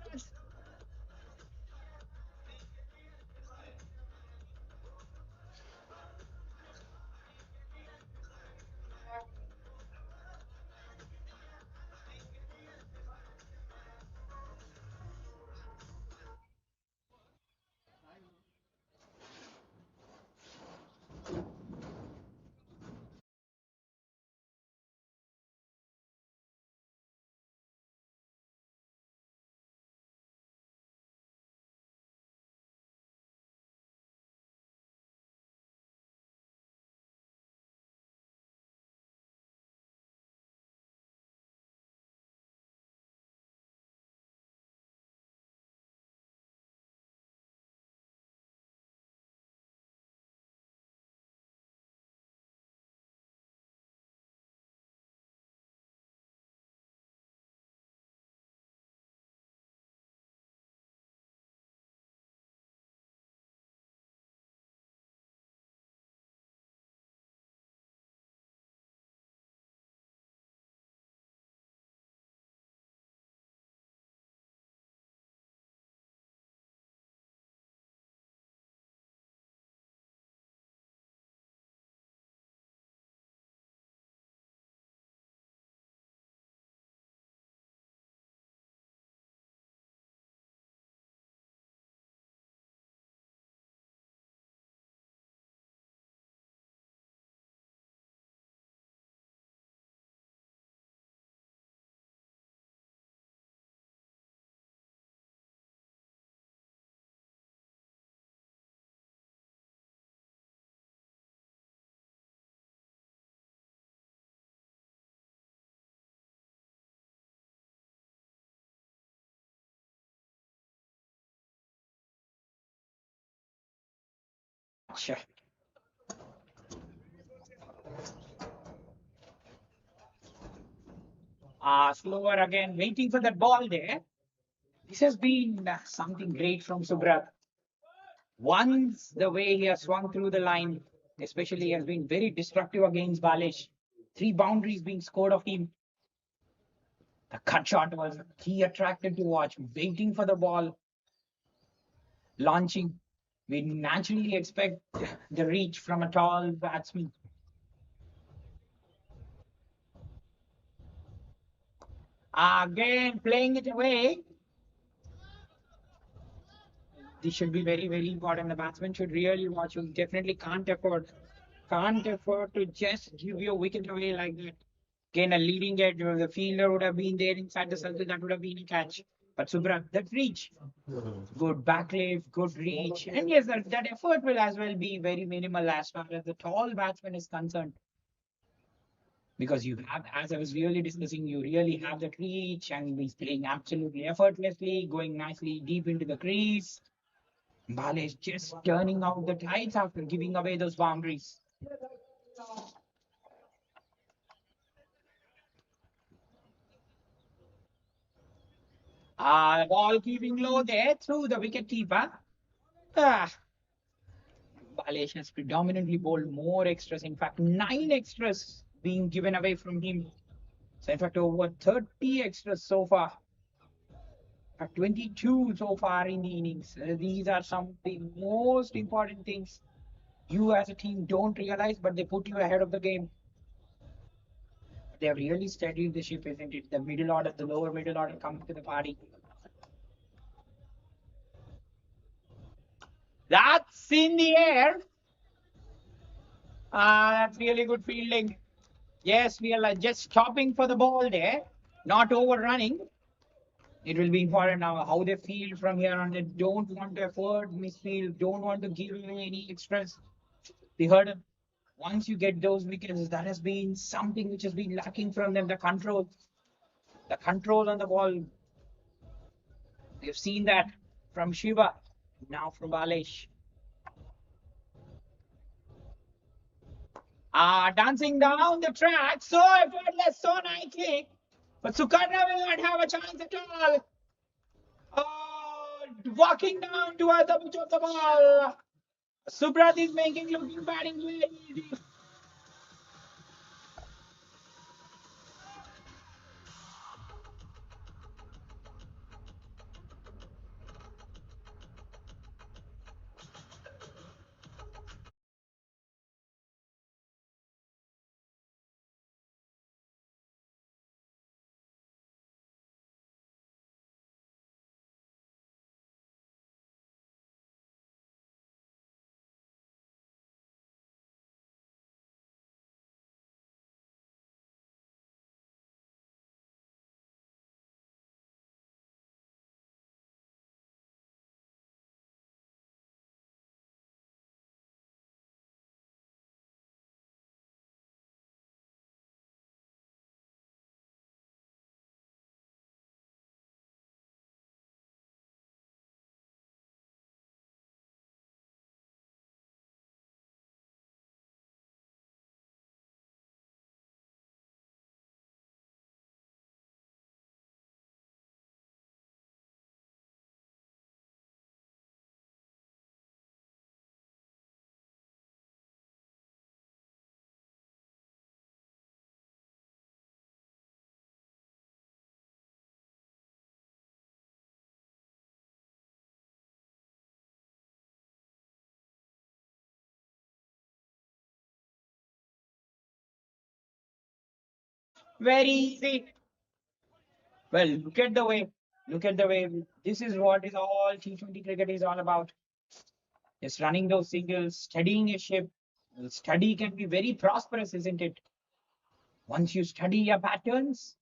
Sure. Slower again, waiting for that ball there. This has been something great from Subrat. Once the way he has swung through the line, especially, has been very destructive against Balish. Three boundaries being scored of him. The cut shot was key attractive to watch, waiting for the ball, launching. We naturally expect the reach from a tall batsman. Again, playing it away. This should be very, very important. The batsman should really watch. You definitely can't afford to just give your wicket away like that. Again, a leading edge, the fielder would have been there inside the circle, that would have been a catch. But Subrat, that reach, good backlift, good reach. And yes, that effort will as well be very minimal as far as the tall batsman is concerned. Because you have, as I was really discussing, you really have that reach and he's playing absolutely effortlessly, going nicely deep into the crease. Bale is just turning out the tides after giving away those boundaries. Ball keeping low there through the wicket keeper. Ah, Balesh has predominantly bowled more extras. In fact, nine extras being given away from him. So, in fact, over 30 extras so far. 22 so far in the innings. These are some of the most important things you as a team don't realize, but they put you ahead of the game. They have really steadied the ship, isn't it? The middle order, the lower middle order coming to the party. That's in the air. That's really good fielding. Yes, we are like just stopping for the ball there, not overrunning. It will be important now how they field from here on. They don't want to afford misfield, don't want to give away any extras. The hurdle. Once you get those wickets, that has been something which has been lacking from them. The control on the ball. We've seen that from Shiva, now from Balesh. Dancing down the track, so effortless, so nicely. But Sukarna will not have a chance at all. Walking down towards the pitch of the ball. Subrat is making looking batting very easy. Very easy. Well, look at the way. Look at the way. This is what is all T20 cricket is all about. Just running those singles, studying a ship. Study can be very prosperous, isn't it? Once you study your patterns,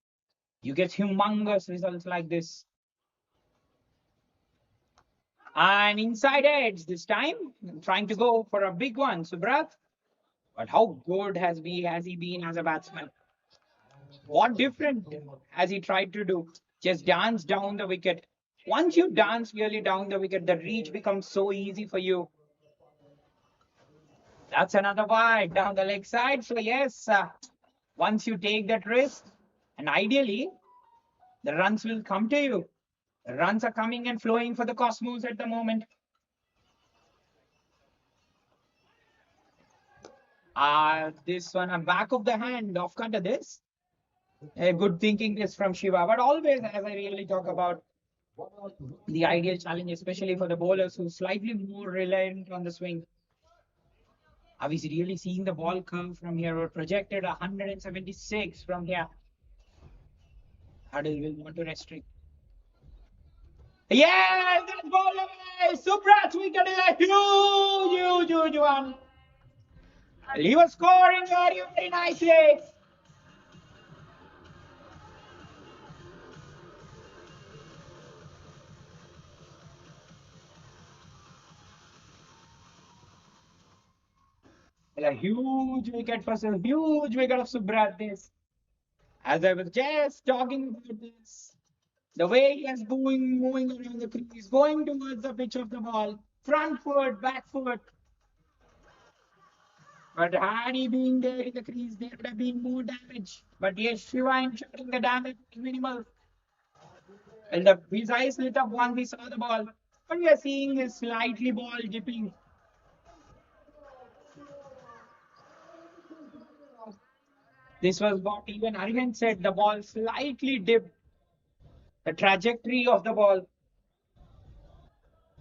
you get humongous results like this. And inside edge this time, trying to go for a big one, Subrat. But how good has he been as a batsman? What different has he tried to do? Just dance down the wicket. Once you dance really down the wicket, the reach becomes so easy for you. That's another wide down the leg side. So yes, once you take that risk, and ideally the runs will come to you. The runs are coming and flowing for the Cosmos at the moment. This one, a back of the hand off cutter. This a good thinking this from Shiva. But always, as I really talk about the ideal challenge, especially for the bowlers who slightly more reliant on the swing. Are we really seeing the ball come from here or projected 176 from here? Huddle will want to restrict. Yeah, that ball away. Subrats wicket is a huge one. He was scoring very nicely. A huge wicket for some huge wicket of Subrat. This, as I was just talking about this, the way he is moving around the crease, going towards the pitch of the ball, front foot, back foot. But had he been there in the crease, there would have been more damage. But yes, Shiva ensuring the damage was minimal. And his eyes lit up once he saw the ball. But we are seeing his slightly ball dipping. This was what even Arvind said. The ball slightly dipped the trajectory of the ball.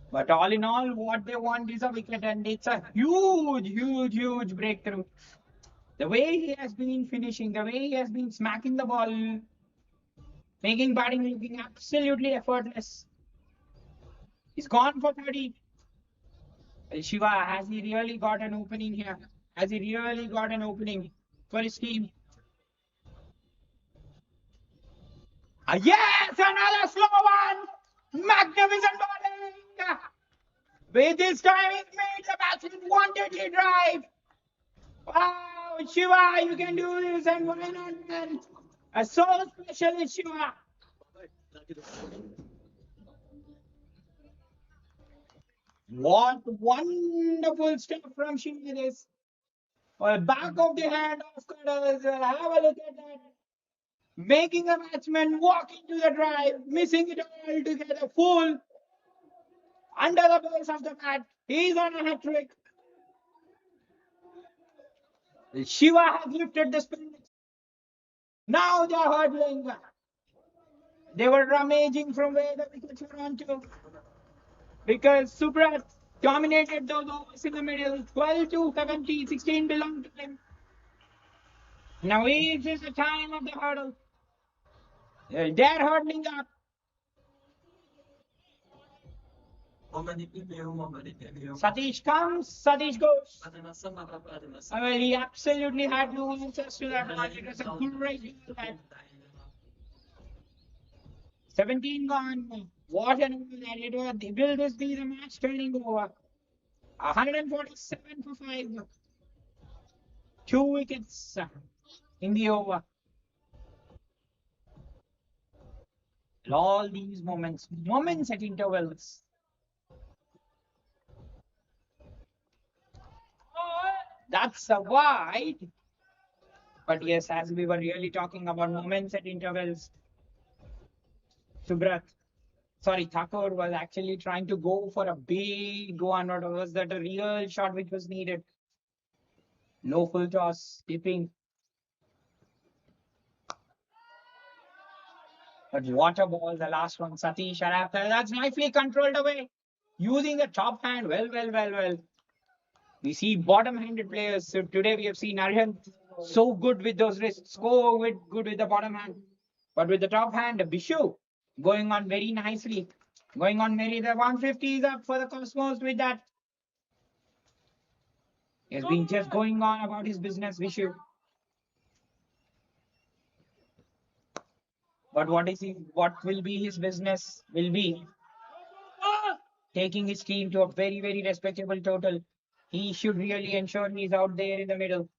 But all in all, what they want is a wicket, and it's a huge breakthrough. The way he has been finishing, the way he has been smacking the ball, making batting looking absolutely effortless. He's gone for 30. Shiva, has he really got an opening here? Has he really got an opening for his team? Yes, another slow one. Magnificent bowling. With this time, it made the batsman wanted to drive. Wow, Shiva, you can do this, and why not, man? A so special is Shiva. What wonderful stuff from Shiva this. Well, back of the hand of cutters. Have a look at that. Making a batsman walk into the drive, missing it all together, full under the base of the bat. He's on a hat trick. Shiva has lifted the spin. Now they're hurdling. They were rummaging from where the wickets were on to. Because Subrat dominated those overs in the middle. 12 to 70, 16 belonged to him. Now it is the time of the hurdle. They're hurdling up. Satish comes, Satish goes. Well, he absolutely had no answers to that one. It was a great ball. 17 gone. What an over that it was. Will this be the match turning over? 147 for 5. 2 wickets in the over. All these moments at intervals. That's a wide. But yes, as we were really talking about moments at intervals, Subrat, sorry, Thakur was actually trying to go for a big one. Or was that a real shot which was needed? No full toss, dipping. But what a ball, the last one. Satish Arafta, that's nicely controlled away. Using the top hand. Well. We see bottom-handed players. So today we have seen Arhan so good with those wrists, good with the bottom hand. But with the top hand, Bishu going on very nicely. Going on very, the 150 is up for the Cosmos with that. He's been just going on about his business, Bishu. But what will be his business will be taking his team to a very respectable total. He should really ensure he's out there in the middle.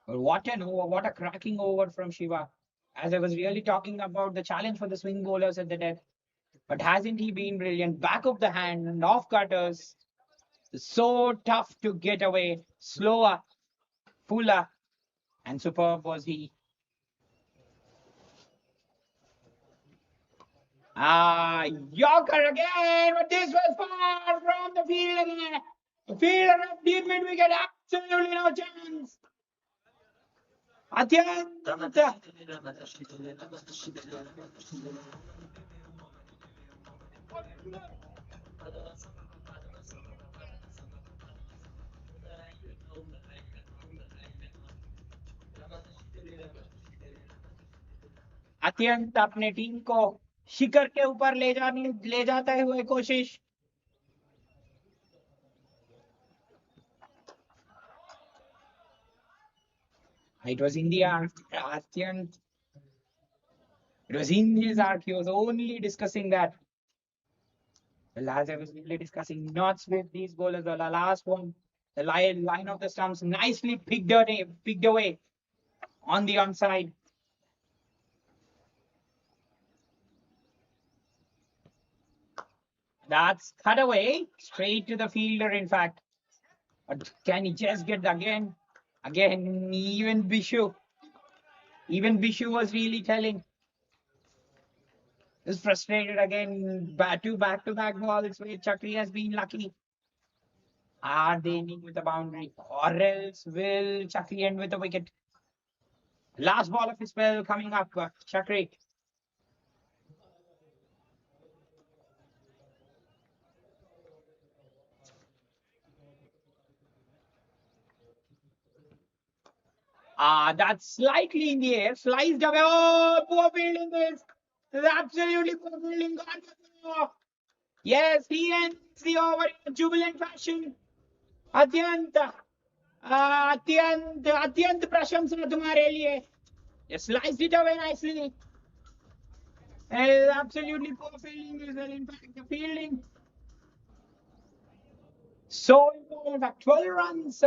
But what an over, what a cracking over from Shiva. As I was really talking about the challenge for the swing bowlers at the death. But hasn't he been brilliant? Back of the hand and off cutters. So tough to get away. Slower, fuller, and superb was he. Yorker again, but this was far from the field again. The fielder of deep mid wicket, absolutely no chance. అత్యంత अत्यंत अपने team को शिखर के ऊपर ले जाते हुए कोशिश. It was India. Atyant. It was India's arc. He was only discussing that. Well, as I was really discussing, not with these bowlers. The last one, the line of the stumps, nicely picked away on the onside. That's cut away straight to the fielder. In fact, but can he just get again? Again, even Bishu was really telling. Is frustrated again. Back-to-back balls where Chakri has been lucky. Are they ending with a boundary? Or else will Chakri end with a wicket? Last ball of his spell coming up, Chakri. That's slightly in the air. Sliced away. Oh, poor fielding this. This is absolutely poor fielding. Yes, he ends the over in a jubilant fashion. अत्यंत अत्यंत अत्यंत प्रशंसा तुम्हारे लिए. You sliced it away nicely. And it is absolutely poor fielding as well. In fact, the fielding so important. In fact, 12 runs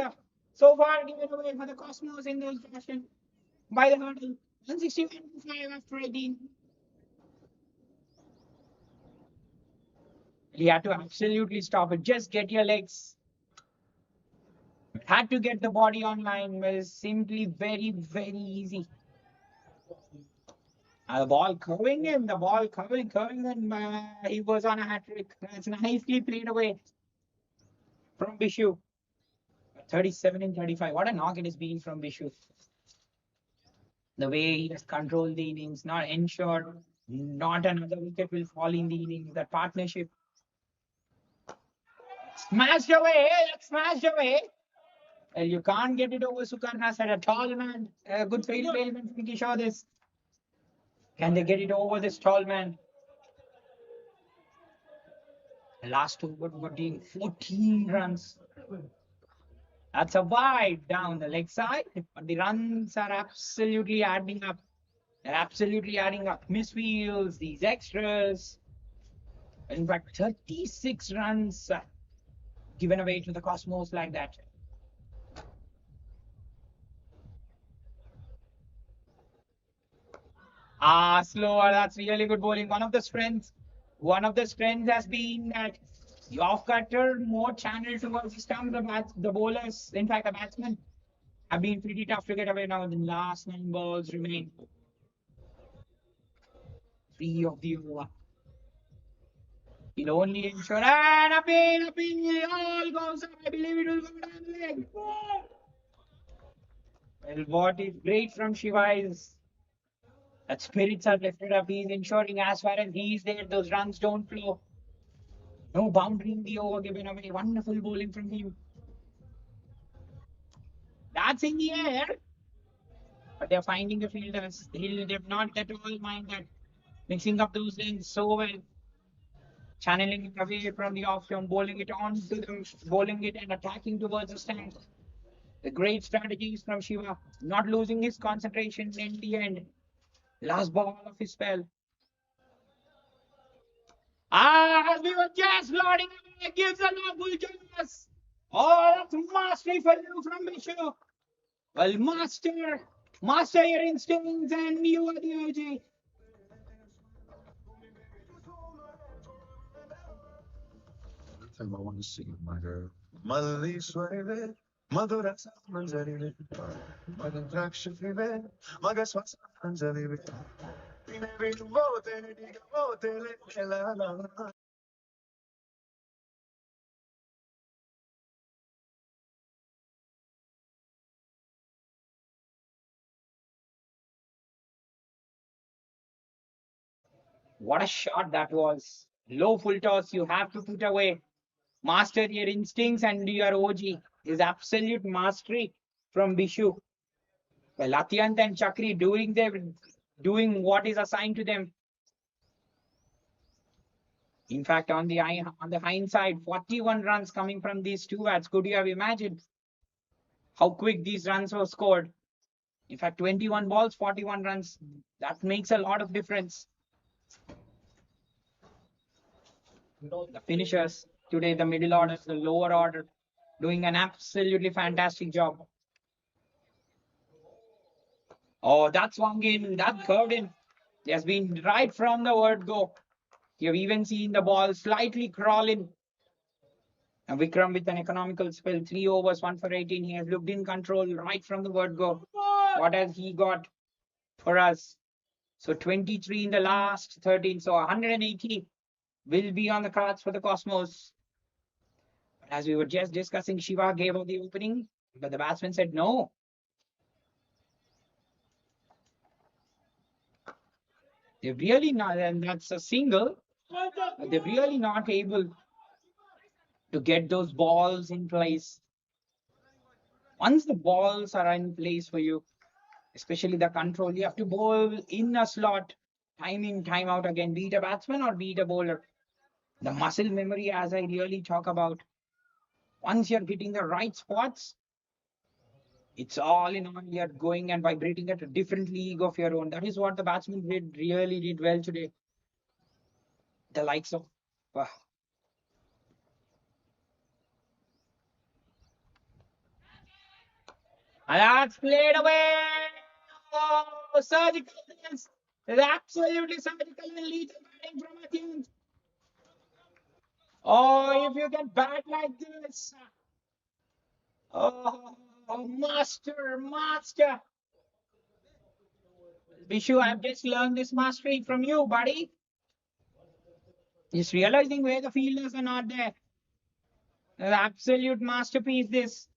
so far given away for the Cosmos in those fashion by the hurdle. 161 after 18. You had to absolutely stop it. Just get your legs. Had to get the body online. Was simply very, very easy. The ball curving him, the ball curving, and he was on a hat trick. That's nicely played away from Bishu. 37 and 35. What a knock it has been from Bishu. The way he has controlled the innings, not ensured not another wicket will fall in the innings. That partnership. Smashed away, smashed away. Well, you can't get it over Sukarna said a tall man. A good field placement. Pinky show this. Can they get it over this tall man? The last over 14 runs. That's a wide down the leg side, but the runs are absolutely adding up. They're absolutely adding up. Misfields, these extras. In fact, 36 runs given away to the Cosmos like that. Slower. That's really good bowling. One of the strengths has been that the off cutter more channeled towards the stump. The bowlers, in fact, the batsmen have been pretty tough to get away now. The last 9 balls remain. 3 of the over. He'll only ensure and up in, it all goes up. I believe it will go down the leg. Well, what is great from Shiva is that spirits are lifted up. He's ensuring as far as he's there, those runs don't flow. No boundary in the over given away. Wonderful bowling from him. That's in the air. But they're finding the fielders. They've not at all mind that mixing up those lanes so well. Channeling it away from the off stump, bowling it bowling it and attacking towards the stand. The great strategies from Shiva, not losing his concentration in the end. Last ball of his spell. As we were just loading away, gives a lawful chance. Oh, that's mastery for you from Bishu. Well, master your instincts, and you are the OG. Time I want to see my girl. ಮಲ್ಲೀಶ್ವರಿವೆ ಮಧುರ ಮಂಜರಿವೆ ಮಗದ್ರಾಕ್ಷಿವೆ ಮಗ ಶ್ವಾಸ ಅಂಜಲಿವೆ What a shot that was. Low full toss, you have to put away. Master your instincts and your OG is absolute mastery from Bishu. Well, Atyant and Chakri doing what is assigned to them. In fact, on the hindsight, 41 runs coming from these two bats. Could you have imagined how quick these runs were scored? In fact, 21 balls, 41 runs. That makes a lot of difference. The finishers today, the middle order, the lower order, doing an absolutely fantastic job. Oh, that's one game that curved in. He has been right from the word go. You've even seen the ball slightly crawling. And Vikram with an economical spell, 3 overs, 1 for 18. He has looked in control right from the word go. What has he got for us? So 23 in the last 13. So 180 will be on the cards for the Cosmos. But as we were just discussing, Shiva gave up the opening, but the batsman said no. They've really not, and that's a single. They're really not able to get those balls in place. Once the balls are in place for you, especially the control, you have to bowl in a slot, time in, time out again, be it a batsman or be it a bowler. The muscle memory, as I really talk about, once you're hitting the right spots, it's all in all, you're going and vibrating at a different league of your own. That is what the batsman really did well today. The likes of and that's played away. Oh, surgical miss. Absolutely surgical and lethal batting from Athens. Oh, if you can bat like this. Oh, master. Vishu, I've just learned this mastery from you, buddy. Just realizing where the fielders are not there. An absolute masterpiece, this.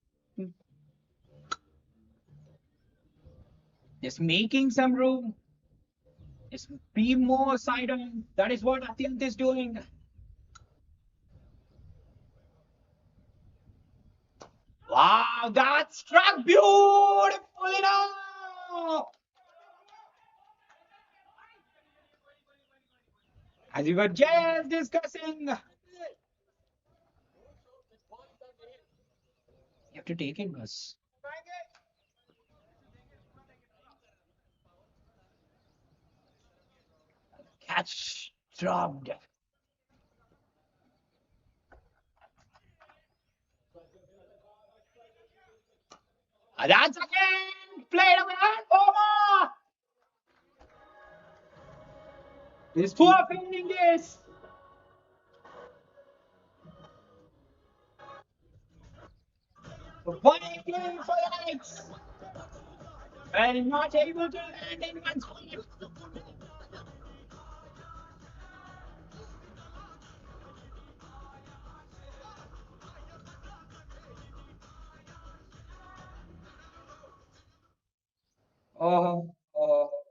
Just making some room. Just be more side on. That is what Atyant is doing. Wow, that struck beautifully now. As we were just discussing, you have to take it, boss. Catch dropped. That's again played away. Over. He's poor fielding this. Playing for the Knights. And not able to land in one spot. Oh,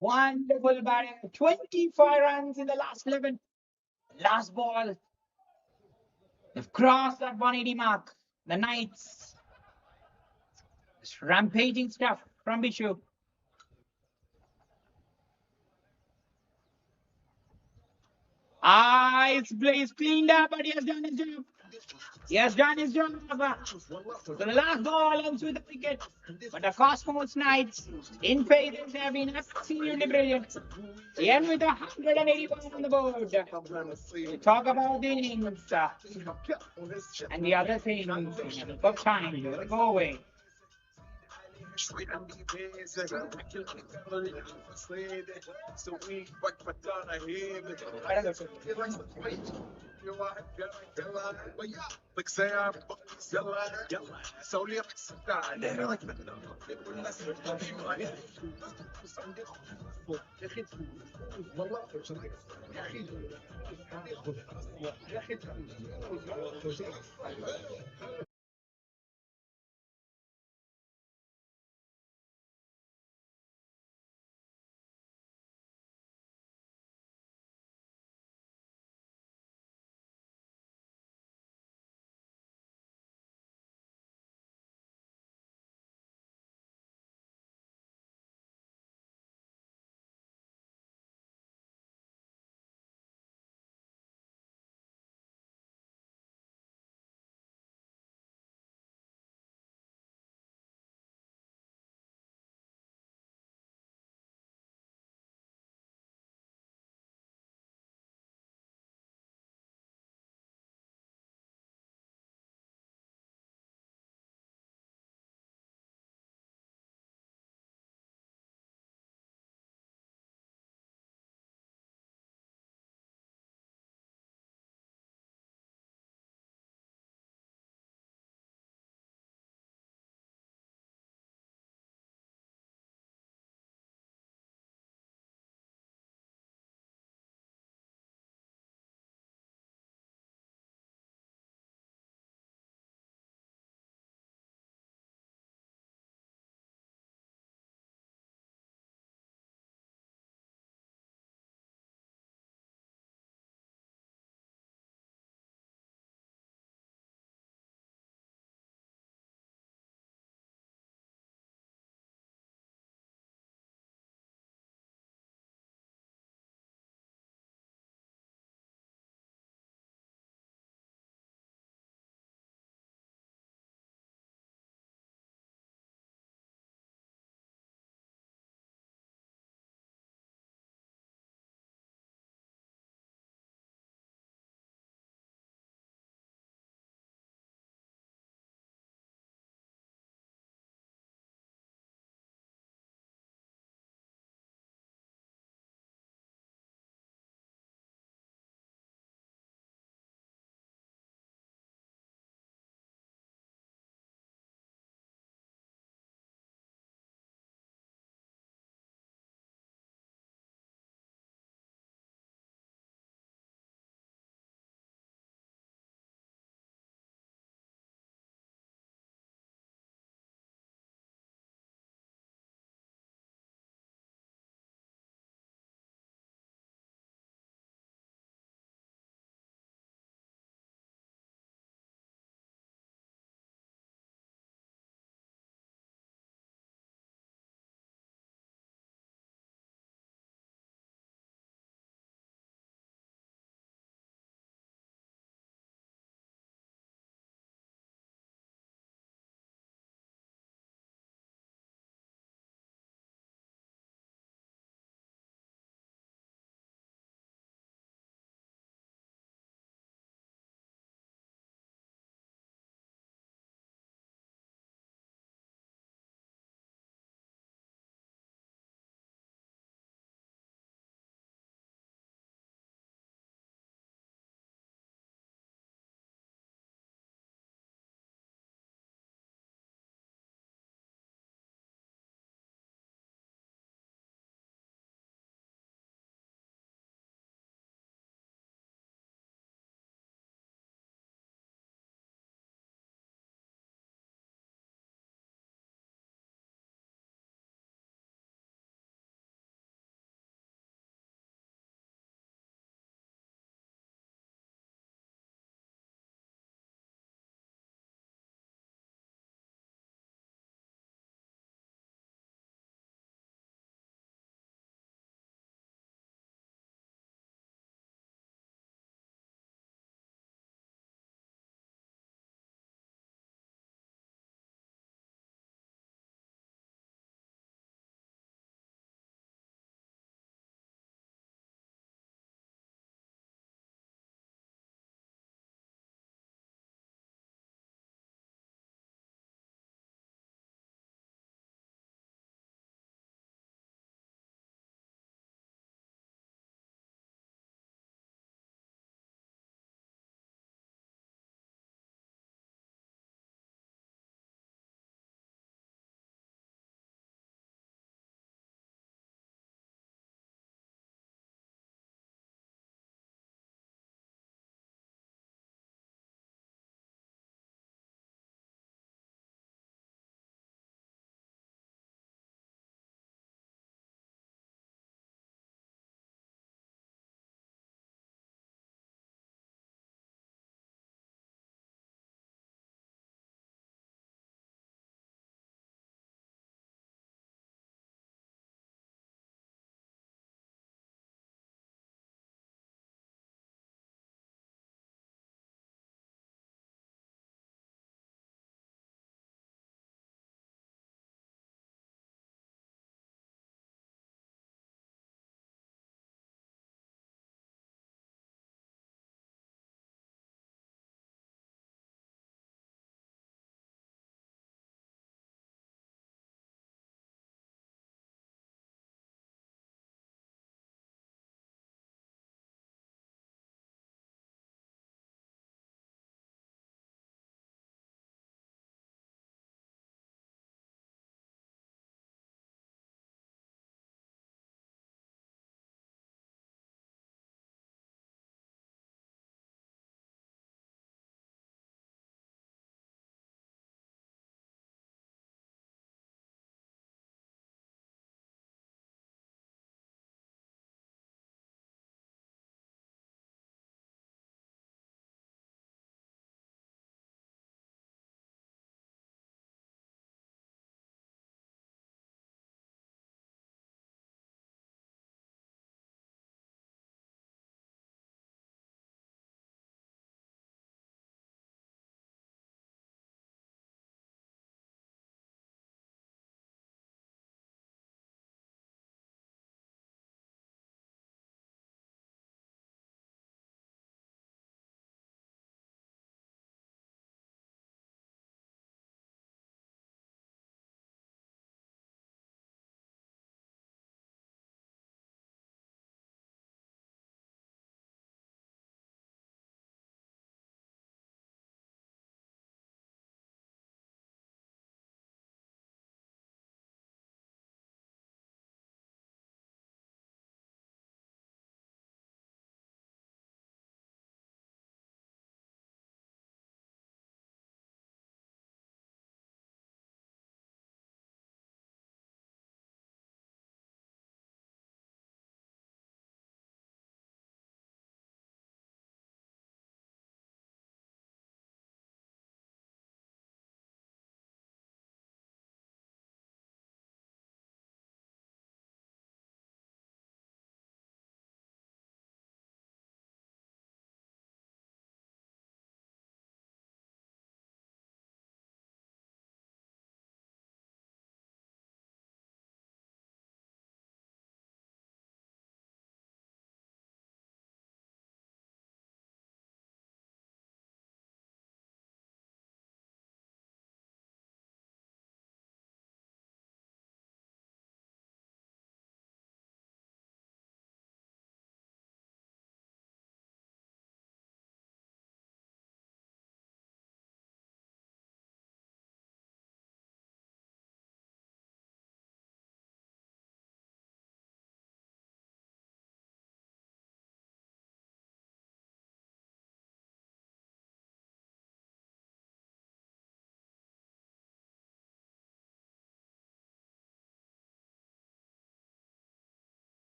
wonderful batting. 25 runs in the last 11. Last ball. They've crossed that 180 mark. The Knights. This rampaging stuff from Bishu. He's cleaned up, but he has done his job. He has done his job. So the last ball ends with a wicket. But the Cosmos Knights, in faith, have been absolutely brilliant. The end with 181 on the board. We talk about the innings and the other things of time. Go away.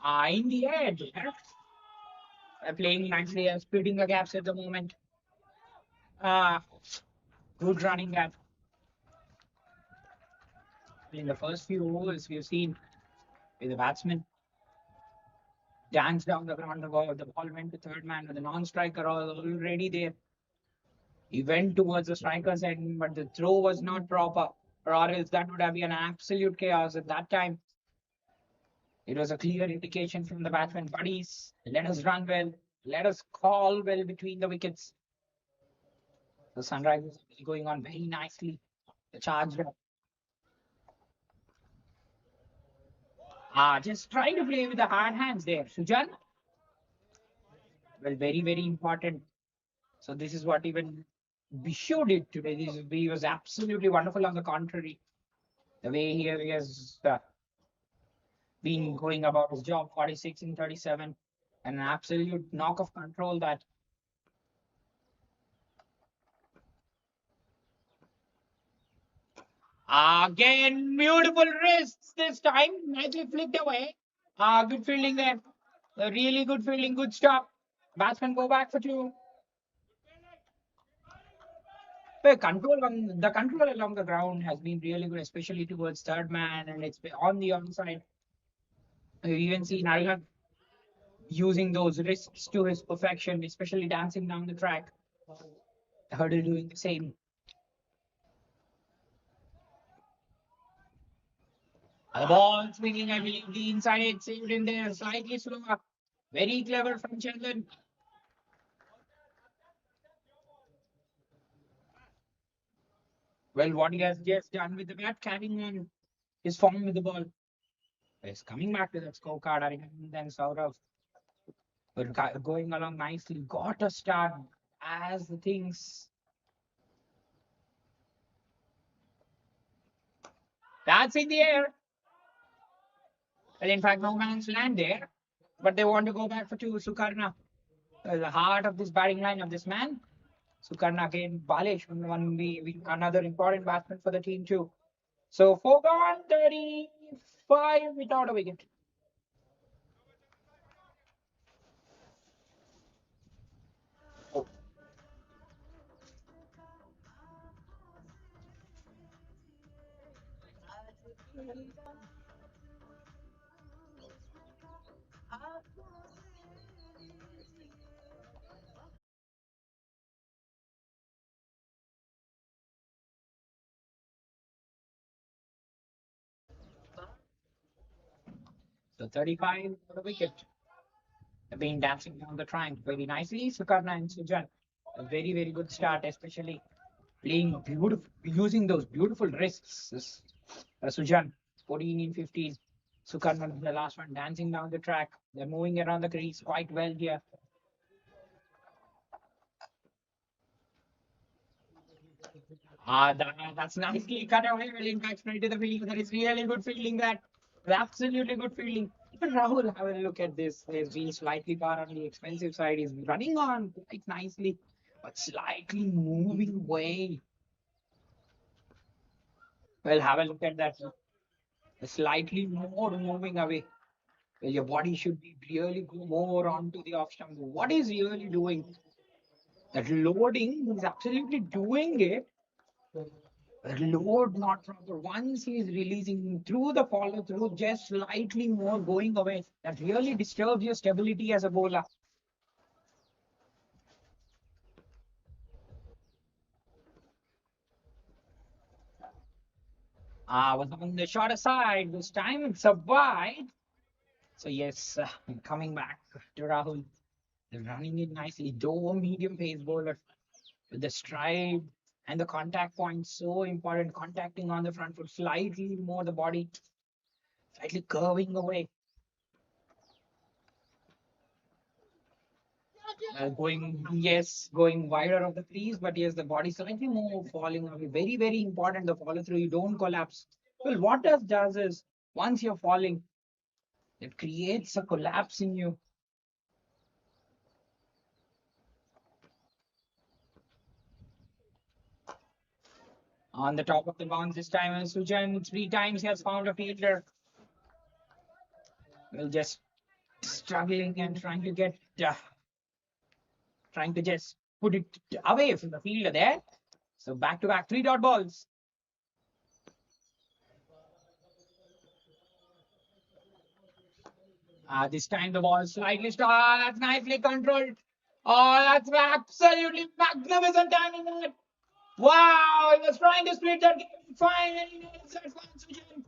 In the air, there. Playing nicely and splitting the gaps at the moment. Uh, Good running at. In the first few overs, we've seen with the batsman dance down the ground. The ball went to third man with the non-striker already there. He went towards the striker's end, but the throw was not proper, or else that would have been an absolute chaos at that time. It was a clear indication from the batsman, buddies, let us run well, let us call well between the wickets. The sunrise is going on very nicely. The charge. Just trying to play with the hard hands there. Sujan, well, very, very important. So this is what even Bishu did today. He was absolutely wonderful on the contrary. The way he has been going about his job, 46 in 37, and an absolute knock of control that. Again, beautiful wrists this time. Nicely flicked away. Good fielding there. A really good fielding, good stop. Batsman go back for two. The control along the ground has been really good, especially towards third man, and it's on the onside. We've even seen Arhan using those wrists to his perfection, especially dancing down the track. Hurdle doing the same. The ball swinging, I believe the inside edge saved in there, slightly slower. Very clever from Chandan. Well, what he has just done with the bat, carrying on his form with the ball. He's coming back to that scorecard, and then Saurav. But going along nicely, got a start as the things. That's in the air. And in fact, no man's land there. But they want to go back for two. Sukarna, the heart of this batting line of this man. Sukarna again, Balish, another important batsman for the team too. So 4 gone, 35 without a wicket. So 35 for the wicket. They've been dancing down the track very nicely. Sukarna and Sujan. A very, very good start, especially playing beautiful, using those beautiful wrists. Sujan, 14 in 15. Sukarna, the last one, dancing down the track. They're moving around the crease quite well here. That's nicely cut away. Well, in fact, straight to the field. That is really good fielding. That absolutely good fielding. But Rahul, have a look at this. He's been slightly far on the expensive side. He's running on quite nicely, but slightly moving away. Well, have a look at that. Slightly more moving away. Well, your body should be really go more onto the off stump. What is really doing? That loading, he's absolutely doing it. Load not proper. Once he's releasing through the follow through, just slightly more going away. That really disturbs your stability as a bowler. Was on the shorter side. This time it's a wide. So yes, coming back to Rahul. They're running it nicely. Though medium pace bowler with the stride and the contact point so important. Contacting on the front foot slightly more the body, slightly curving away. Going wider of the crease, but yes, the body slightly more falling away. Very, very important. The follow through, you don't collapse. Well, what does is once you're falling, it creates a collapse in you. On the top of the bounce this time, and Sujan 3 times he has found a fielder. Well, just struggling and trying to just put it away from the fielder there. So back to back 3 dot balls. This time the ball slightly stalled. That's nicely controlled. Oh, that's absolutely magnificent timing there. Wow, he was trying to split that game. Finally, nails that one, Sujan.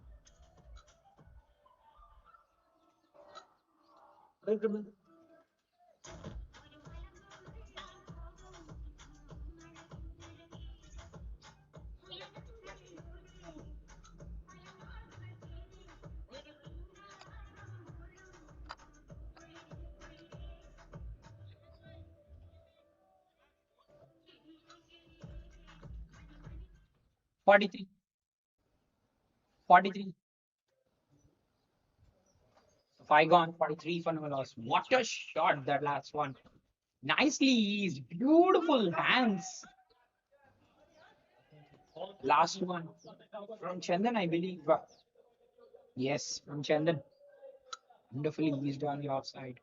43, 43. 5 gone, 43 for no loss. What a shot that last one. Nicely eased. Beautiful hands. Last one from Chandan, I believe. Yes, from Chandan. Wonderfully eased on the offside.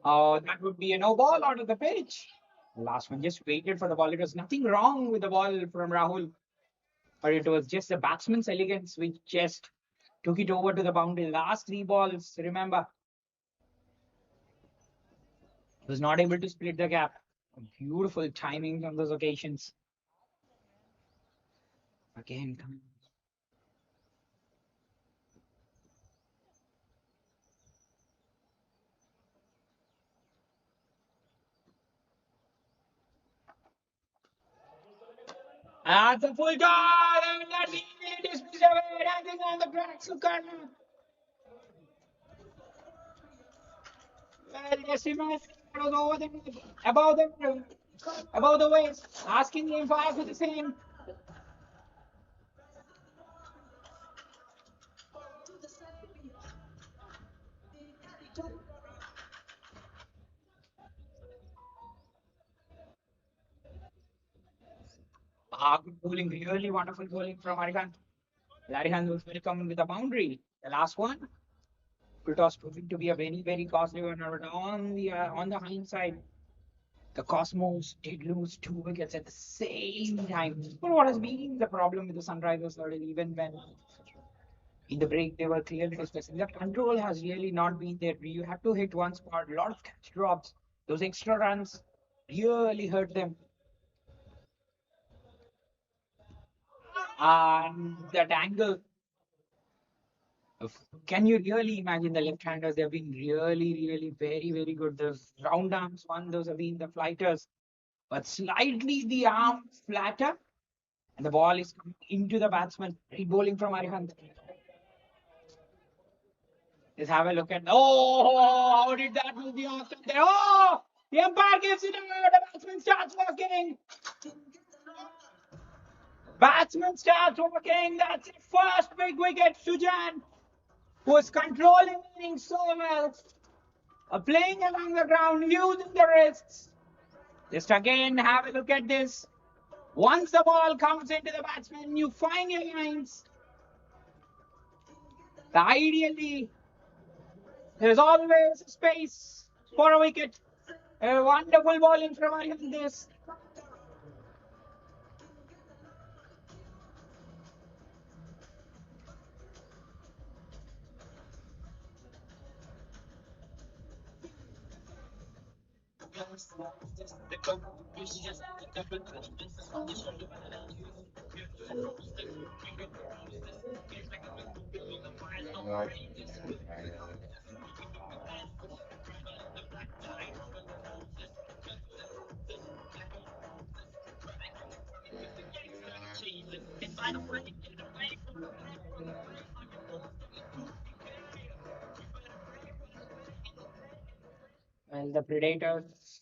That would be a no ball out of the pitch. The last one just waited for the ball. It was nothing wrong with the ball from Rahul, but it was just the batsman's elegance which just took it over to the boundary. Last 3 balls, remember, was not able to split the gap. Beautiful timing on those occasions. Again, that's a full goal, and that's easily dismissed away. Dancing on the tracks of Karma. Well, yes, he was over the above the waist, asking him for the same. Good bowling, really wonderful bowling from Arihant. Larihant was welcome with a boundary. The last one, it was proving to be a very, very costly one. But on the hindsight, the Cosmos did lose 2 wickets at the same time. But what has been the problem with the Sunrisers earlier, even when in the break they were clearly discussing, the control has really not been there. You have to hit one spot, a lot of catch drops. Those extra runs really hurt them. And that angle, can you really imagine the left-handers? They've been really, really very, very good. Those round arms one, those have been the flighters, but slightly the arm flatter, and the ball is coming into the batsman. Great bowling from Arihant. Let's have a look at. Oh, how did that move the off there? Oh, the umpire gives it away. The batsman starts walking. Batsman starts walking. That's the first big wicket. Sujan was controlling the innings so well. Playing along the ground, using the wrists. Just again, have a look at this. Once the ball comes into the batsman, you find your lines. Ideally, there's always space for a wicket. A wonderful bowling from Arihant this. Well, the Predators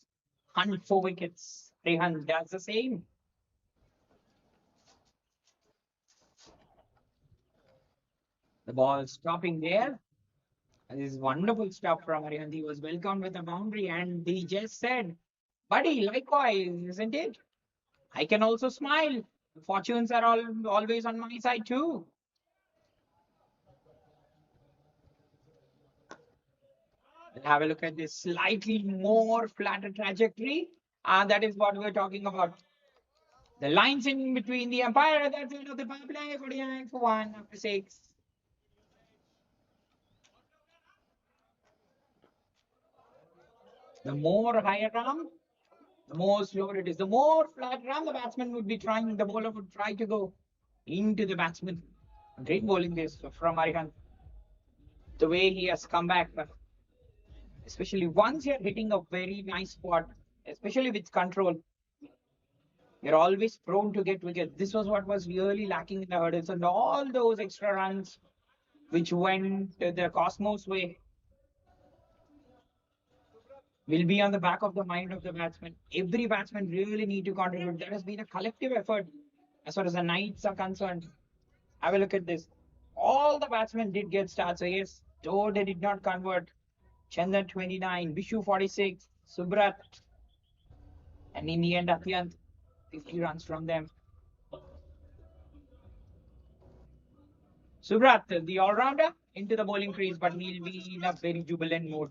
hunt for wickets. Arihant does the same. The ball stopping there. This is wonderful stuff from Arihant. He was welcomed with a boundary, and he just said, "Buddy, likewise, isn't it? I can also smile. Fortunes are always on my side too." We'll have a look at this slightly more flatter trajectory. And that is what we're talking about. The lines in between the umpire at that side of the power play, 49 for 1 after 6. The more higher arm, the more slower it is. The more flat arm, the batsman would be trying, the bowler would try to go into the batsman. Great bowling this from Arihan. The way he has come back, especially once you're hitting a very nice spot, especially with control, you're always prone to get wickets. This was what was really lacking in the hurdles, and all those extra runs which went the Cosmos way will be on the back of the mind of the batsman. Every batsman really need to contribute. There has been a collective effort as far as the Knights are concerned. Have a look at this. All the batsmen did get starts. So yes, though they did not convert. Chandan 29, Vishu 46, Subrat, and in the end Atyant 50 runs from them. Subrat, the all-rounder, into the bowling crease, but he'll be in a very jubilant mood.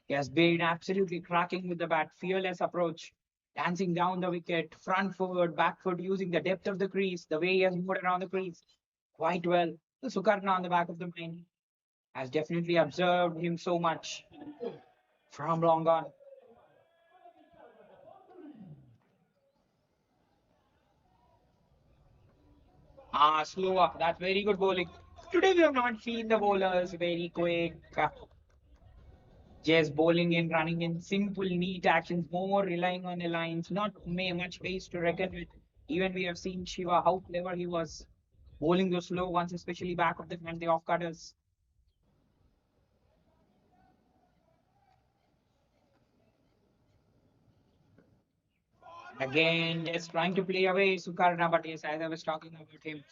He has been absolutely cracking with the bat, fearless approach, dancing down the wicket, front foot, back foot, using the depth of the crease, the way he has moved around the crease quite well. The Sukarna on the back of the mind has definitely observed him so much from long on. Slow up. That's very good bowling. Today we have not seen the bowlers very quick. Just bowling in, running in, simple, neat actions, more relying on the lines, not much pace to reckon with. Even we have seen Shiva, how clever he was bowling those slow ones, especially back of the and the off cutters. Again, just trying to play away Sukarna, but yes, as I was talking about him,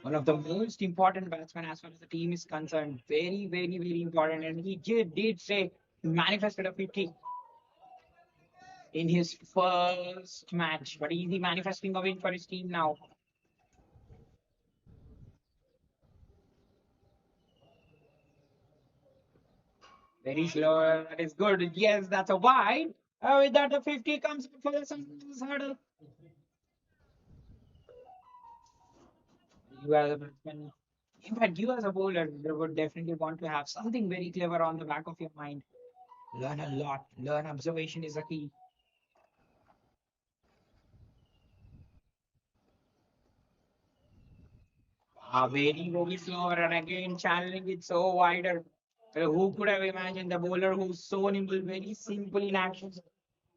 one of the most important batsmen as far as the team is concerned. Very, very, very important. And he did say he manifested a 50 in his first match, but he's manifesting a win for his team now. Very slow. That is good. Yes, that's a wide. With that, the 50 comes for the Sunrise hurdle. You as a batsman, in fact, you as a bowler, you would definitely want to have something very clever on the back of your mind. Learn a lot. Learn observation is a key. Very, very slow, and again channeling it so wider. Who could have imagined the bowler who's so nimble, very simple in actions,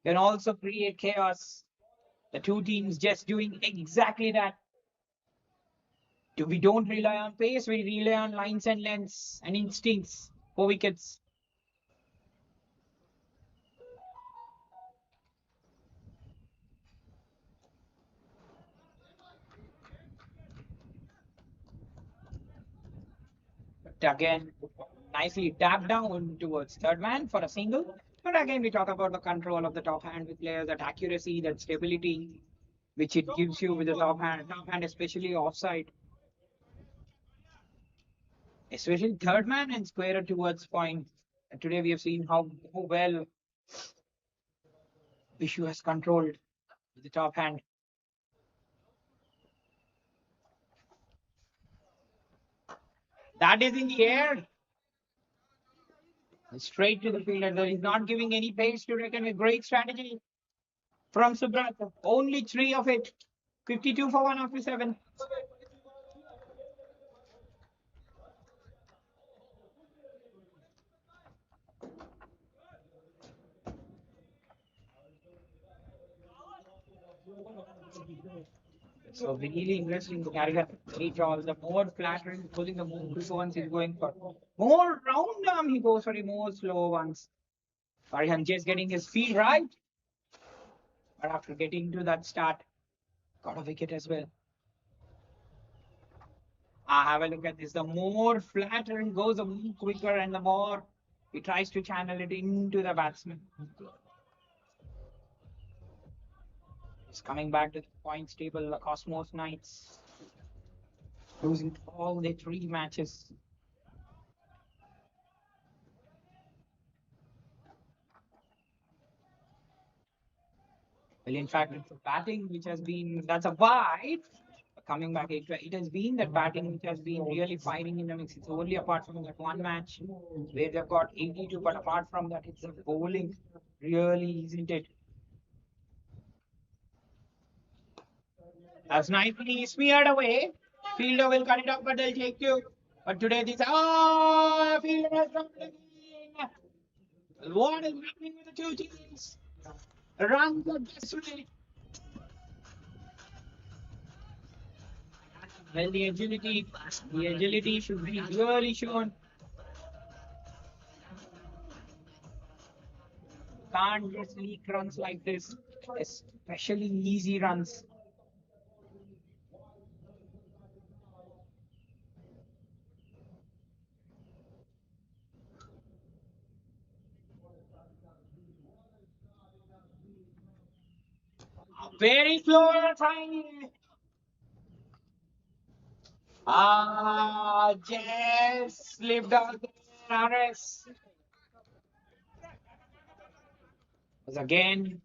can also create chaos? The two teams just doing exactly that. We don't rely on pace, we rely on lines and lengths and instincts for wickets. But again, nicely tapped down towards third man for a single. But again, we talk about the control of the top hand with players, that accuracy, that stability, which it gives you with the top hand, especially offside, especially third man and squarer towards point. And today we have seen how well Vishu has controlled with the top hand. That is in the air, straight to the fielder. There is not giving any pace to reckon with. Great strategy from Subrat. Only three of it. 52 for 1 after 7. So really interesting to carry that three draws. The more flattering pulling, the more quick ones he's going for. More round arm he goes for the more slow ones. Farhan just getting his feet right. But after getting to that start, got a wicket as well. Have a look at this. The more flatter it goes, the more quicker and the more he tries to channel it into the batsman. He's coming back to the points table. The Cosmos Knights losing all their three matches. Well, in fact, it's the batting which has been that's a wide. Coming back, it has been that batting which has been really firing in the mix. It's only apart from that one match where they've got 82, but apart from that, it's the bowling, really, isn't it? That's nicely smeared away. Fielder will cut it up, but they'll take you. But today, this fielder has dropped again. What is happening with the two teams? Runs are desperate. Well, the agility should be really shown. Can't just leak runs like this, especially easy runs. Very slow and tiny. Just slipped out there, RS. Was again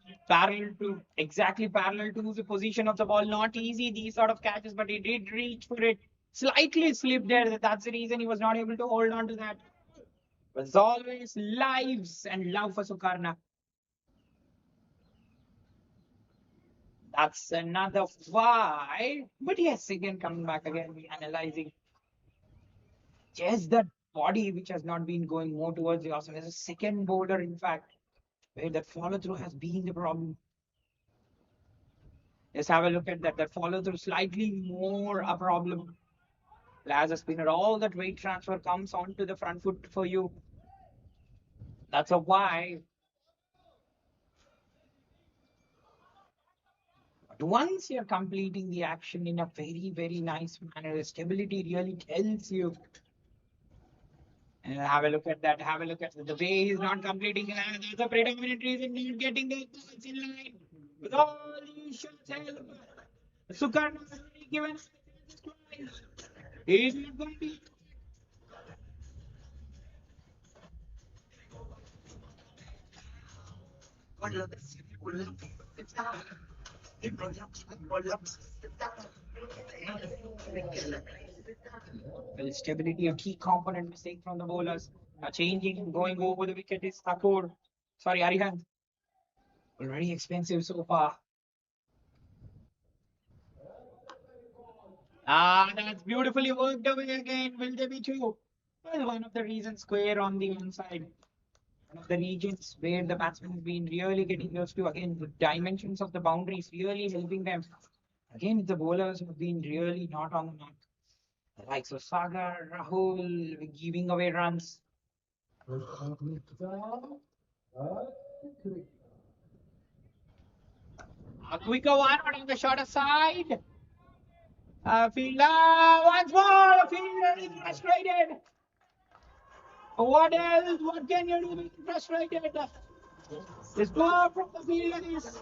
exactly parallel to the position of the ball. Not easy, these sort of catches, but he did reach for it. Slightly slipped there. That's the reason he was not able to hold on to that. But as always, lives and love for Sukarna. That's another why. But yes, again coming back again, analyzing just that body which has not been going more towards the awesome. There's a second bowler, in fact, where that follow through has been the problem. Let's have a look at that. That follow through slightly more a problem. As a spinner, all that weight transfer comes onto the front foot for you. That's a why. But once you're completing the action in a very, very nice manner, the stability really tells you. And have a look at that. Have a look at the way he's not completing. That's a predominant reason not getting the points in line. With all these shots held, Sukarno has already given twice. He's not going to be. Well, stability, a key component mistake from the bowlers. Changing, going over the wicket is Thakur. Sorry, Arihant. Already expensive so far. That's beautifully worked away again. Will there be two? Well, one of the reasons square on the one side. One of the regions where the batsman has been really getting close to again the dimensions of the boundaries really helping them. Again, the bowlers have been really not on the mark. The likes of Sagar, Rahul giving away runs. A quicker one, but on the shorter side. Fielder once more. Fielder is frustrated. What else? What can you do being frustrated? The score from the fielder is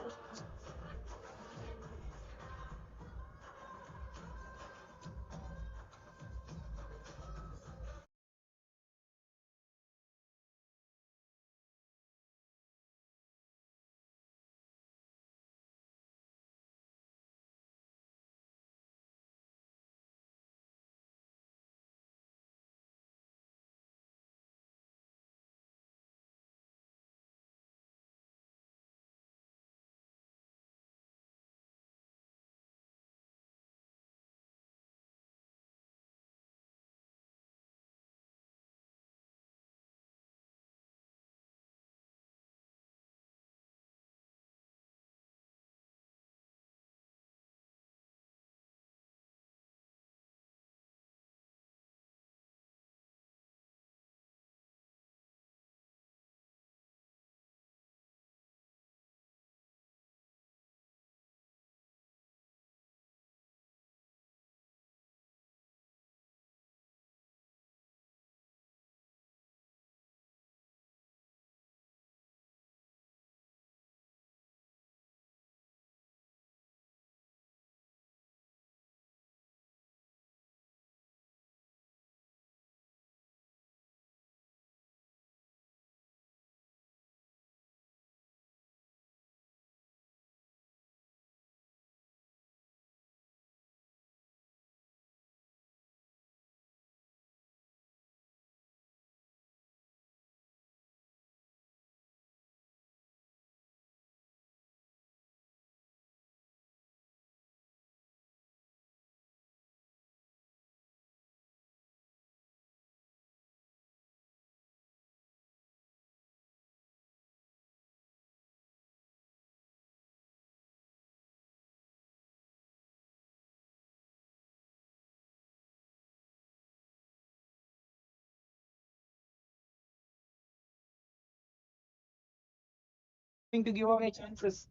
to give away chances.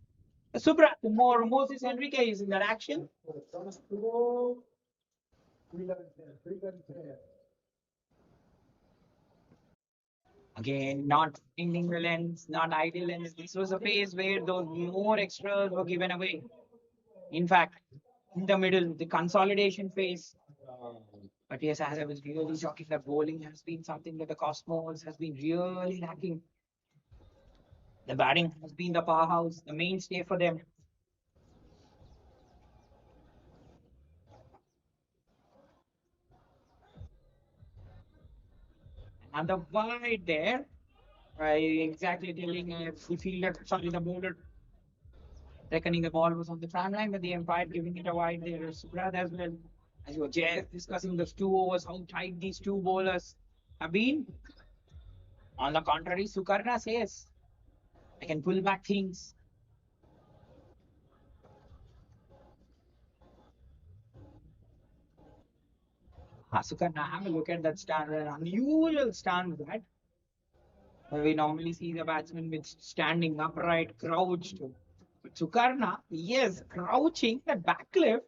Subrat, more Moses Enrique is in that action. Again, not ending the lens, not ideal lens. This was a phase where those more extras were given away. In fact, in the middle, the consolidation phase. But yes, as I was really talking, that bowling has been something that the Cosmos has been really lacking. The batting has been the powerhouse, the mainstay for them. And the wide there, I exactly telling the fielder, sorry, the bowler, reckoning the ball was on the tram line, but the umpire giving it a wide there. Subrat as well. As you were just discussing those 2 overs, how tight these two bowlers have been. On the contrary, Sukarna says, I can pull back things. Sukarna, have a look at that stand, an unusual stand that we normally see the batsman with standing upright, crouched. But Sukarna, yes, crouching, the back left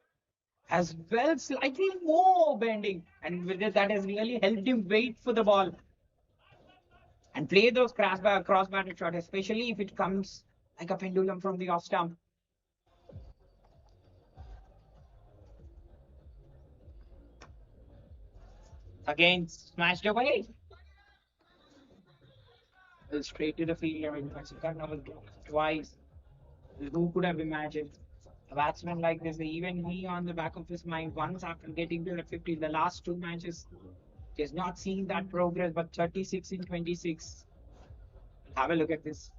as well, slightly more bending, and with it, that has really helped him wait for the ball and play those cross-batted shot, especially if it comes like a pendulum from the off stump. Again, smashed away. Well, straight to the fielder. In fact, Sukarna was dropped twice. Who could have imagined a batsman like this? Even he, on the back of his mind, once after getting to the 50, the last two matches, he has not seen that progress. But 36 in 26. Have a look at this.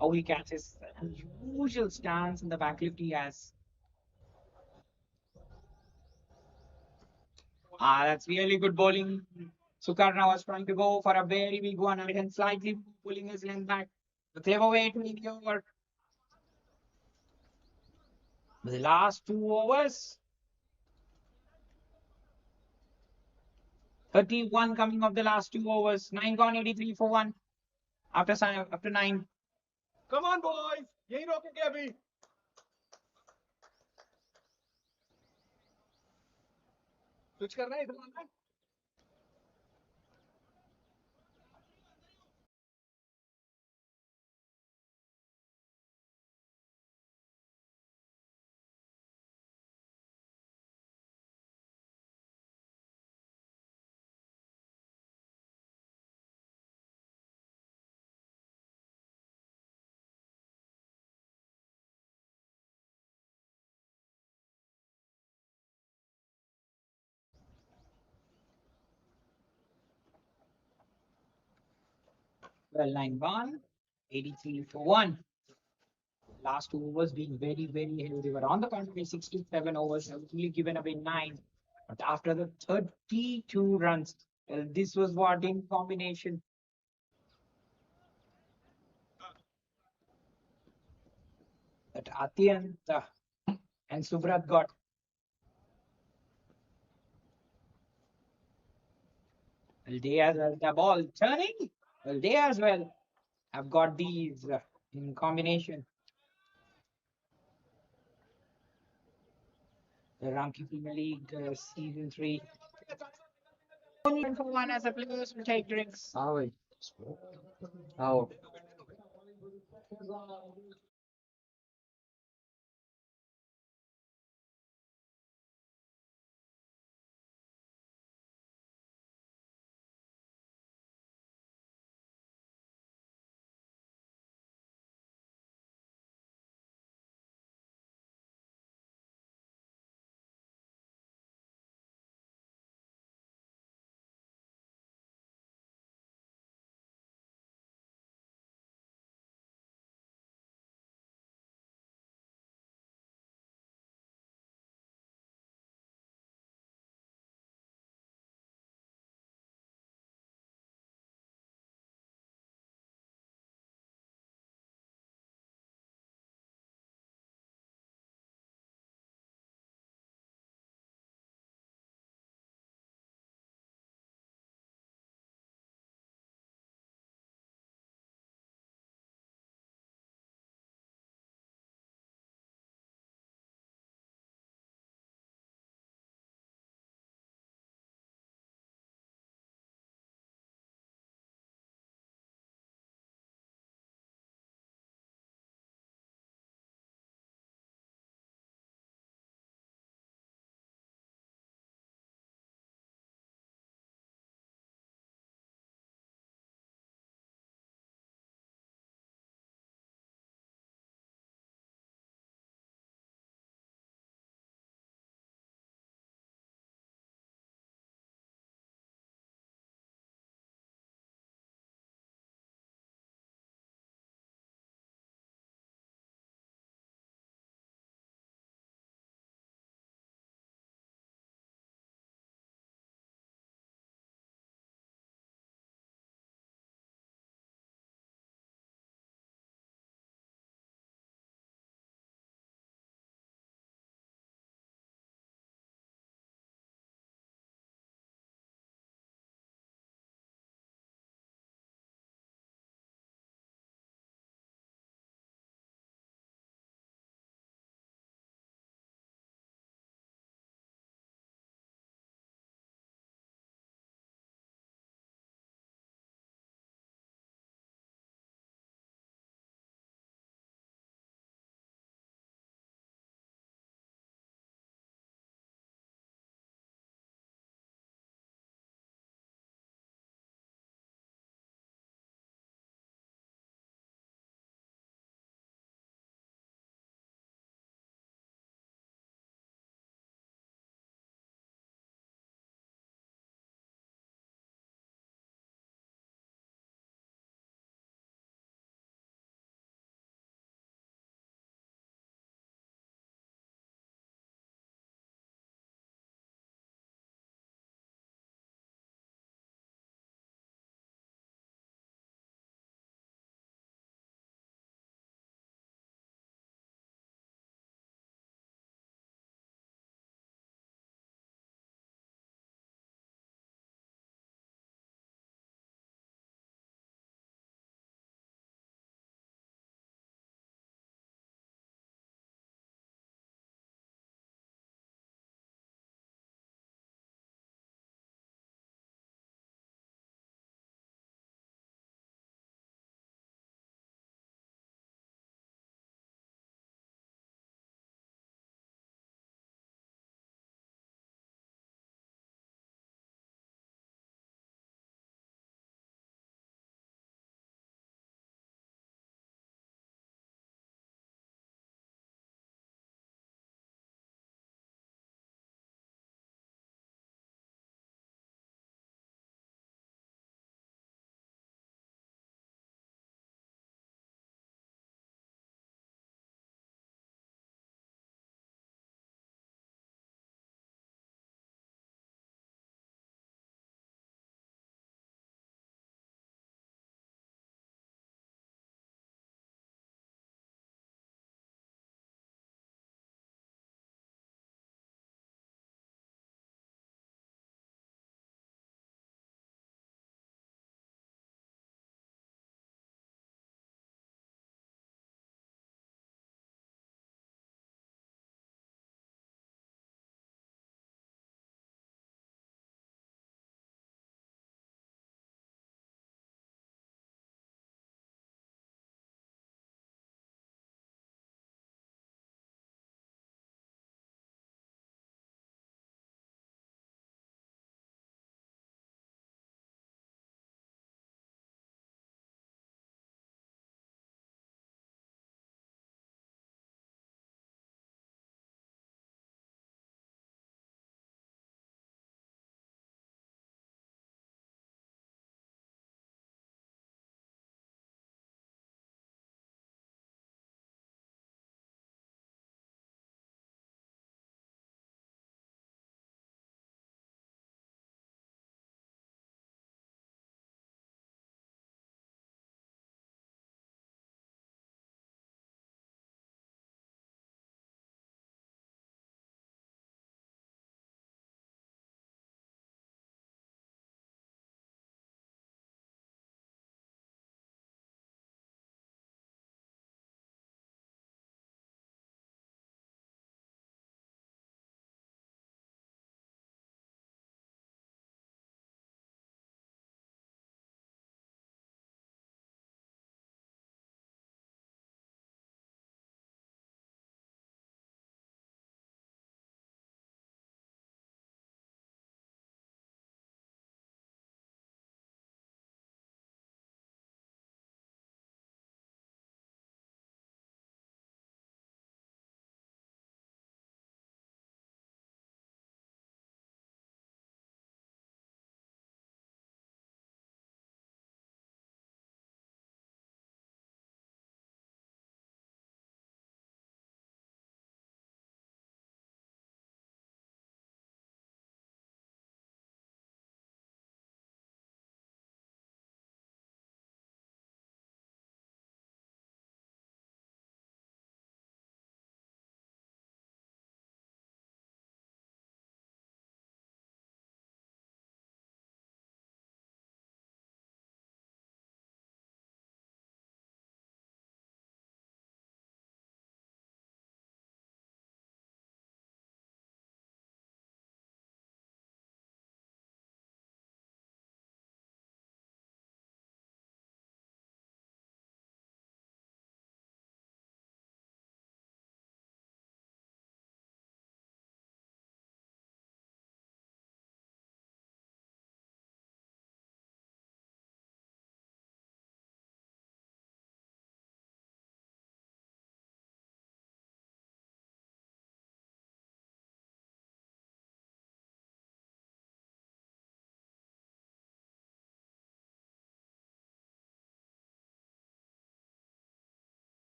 How he catches an unusual stance in the backlift he has. That's really good bowling. Sukarna was trying to go for a very big one and then slightly pulling his length back. The clever way to make it over. The last 2 overs, 31 coming of the last 2 overs, 9 gone, 83 for 1 after 9. Come on, boys. यहीं रोकेंगे अभी. Switch करना है इधर आना. Well, 9 gone, 83 for 1. Last 2 overs being very, very heavy. They were on the contrary, 67 overs, have only given away 9. But after the 32 runs, well, this was what in combination that Atyant and Subrat got. Well, they as well, the ball turning. Well, they as well have got these in combination. The RAMKY Premier League Season 3. Only for one as the players will take drinks. हाँ भाई. आओ.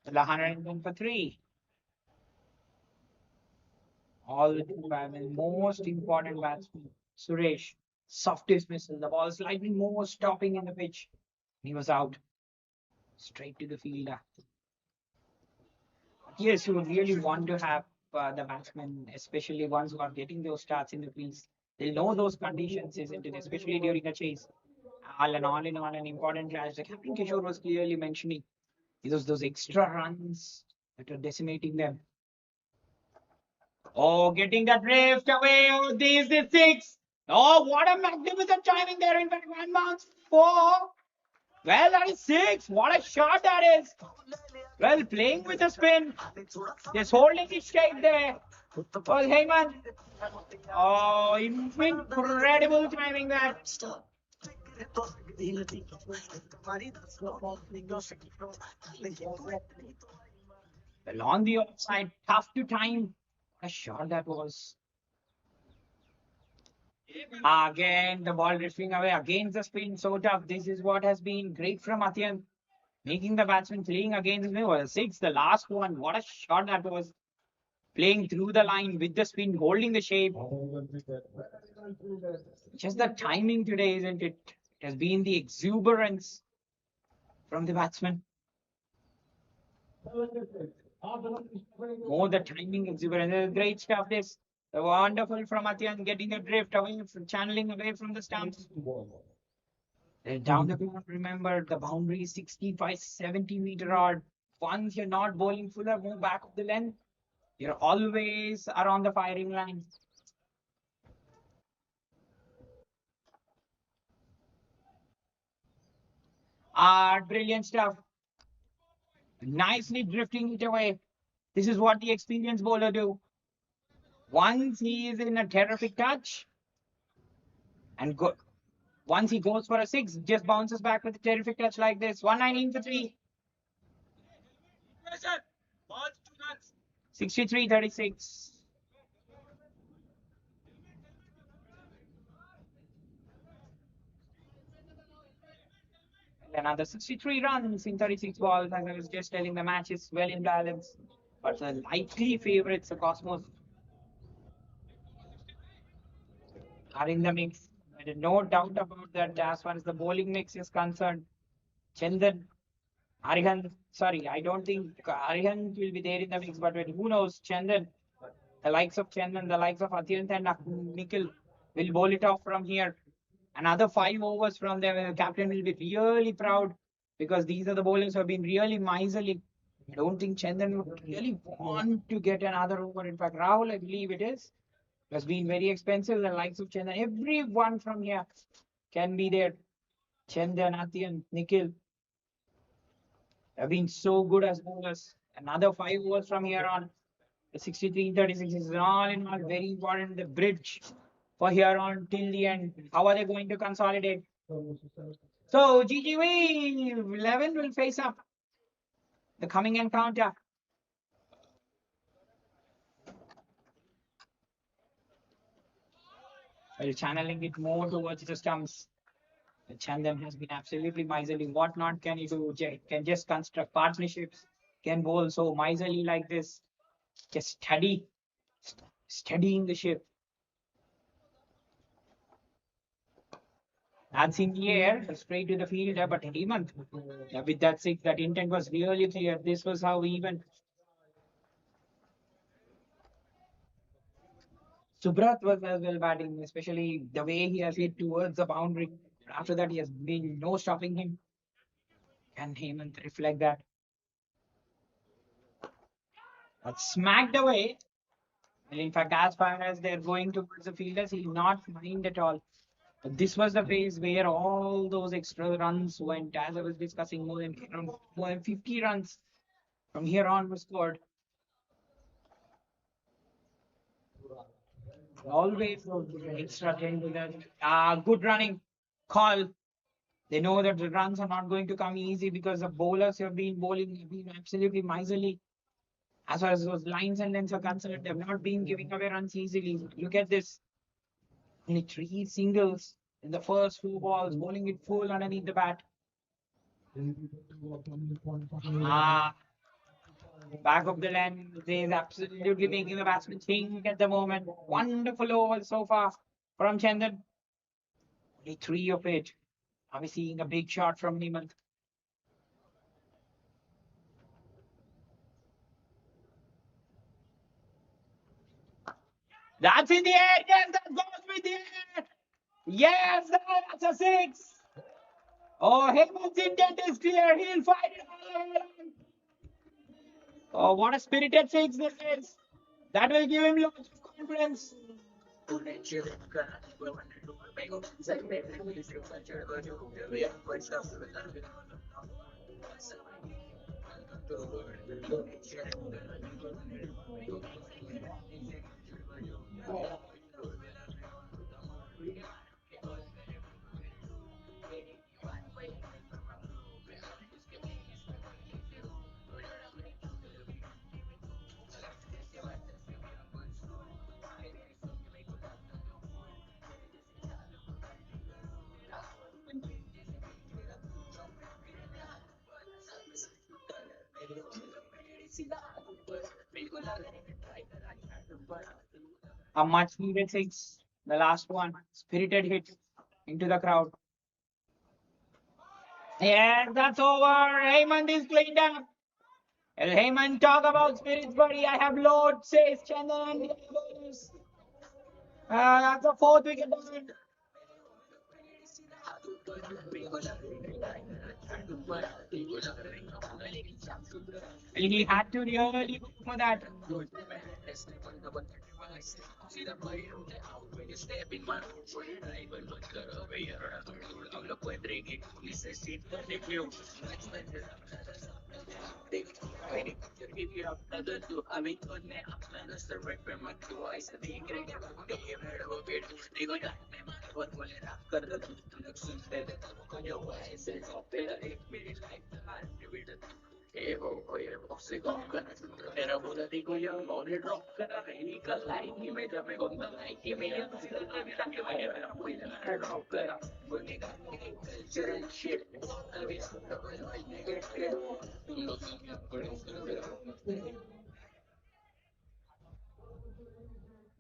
The 110 for three. All the two batsmen, most important batsman, Suresh, softest missile. The ball slightly more stopping in the pitch. He was out, straight to the fielder. Yes, you would really want to have the batsmen, especially ones who are getting those starts in the fields. They'll know those conditions, isn't it? Especially during a chase. All in all, an important clash. The Captain Kishore was clearly mentioning those extra runs that are decimating them. Oh, getting that drift away. Oh, this is six. Oh, what a magnificent timing there. In fact, one bounce four. Well, that is six. What a shot that is. Well, playing with a spin. Just holding his shape there. Oh, Heyman. Oh, incredible timing that. Well, on the offside, tough to time. What a shot that was. Again, the ball drifting away against the spin. So tough. This is what has been great from Atyan. Making the batsman playing against the spin. Was six, the last one. What a shot that was. Playing through the line with the spin, holding the shape. Just the timing today, isn't it? It has been the exuberance from the batsman. More the timing exuberance. Great stuff. This wonderful from Atyan getting the drift away, from channeling away from the stumps. Down the ground, remember the boundary is 65, 70-meter odd. Once you're not bowling fuller, move back of the length. You're always around the firing line. Brilliant stuff. Nicely drifting it away. This is what the experienced bowler do. Once he is in a terrific touch, and go, once he goes for a six, just bounces back with a terrific touch like this. 119 for three. 63-36. Another 63 runs in 36 balls. As I was just telling, the match is well in balance. But the likely favorites, the Cosmos, are in the mix. There is no doubt about that as far as the bowling mix is concerned. Chandan, Arihant, sorry, I don't think Arihant will be there in the mix, but who knows? Chandan, the likes of Chandan, the likes of Atyant and Nikhil will bowl it off from here. Another 5 overs from them. The captain will be really proud because these are the bowlers who have been really miserly. I don't think Chandan would really want to get another over. In fact, Rahul, I believe it is, has been very expensive. The likes of Chandan, everyone from here can be there. Chandan, Atyan, Nikhil have been so good as bowlers. Another 5 overs from here on. The 63-36 is all in all very important. The bridge for here on till the end. How are they going to consolidate? So GGV 11 will face up the coming encounter. Well, channeling it more towards the stumps. Chandan has been absolutely miserly. What not can he do? Can just construct partnerships. Can bowl so miserly like this. Just steadying the ship. That's in the air, straight to the fielder. But Hemant, with that six, that intent was really clear. This was how even Subrat was as well batting, especially the way he has hit towards the boundary. After that, he has been no stopping him. Can Hemant reflect that? But smacked away. And in fact, as far as they're going towards the fielders, he'll not mind at all. But this was the phase where all those extra runs went. As I was discussing, more than 50 runs from here on was scored. Always extra 10 to that. Good running call. They know that the runs are not going to come easy because the bowlers have been bowling have been absolutely miserly. As far as those lines and lengths are concerned, they've not been giving away runs easily. Look at this. Only three singles in the first four balls, bowling it full underneath the bat. Ah, back of the length is absolutely making the batsman think at the moment. Wonderful over so far from Chandan. Only three of it. Are we seeing a big shot from Hemant? That's in the air. Yes, that goes with the air. Yes, that's a six. Oh, Hemant's intent is clear. He'll fight it all the way around. Oh, what a spirited six this is. That will give him lots of confidence. A much needed six. The last one. Spirited hit into the crowd. Yes, that's over. Hemant is cleaned up. Well, Heyman, talk about spirits, buddy. I have Lord, says Chandan, and the others. That's a fourth wicket down. And he had to really go for that.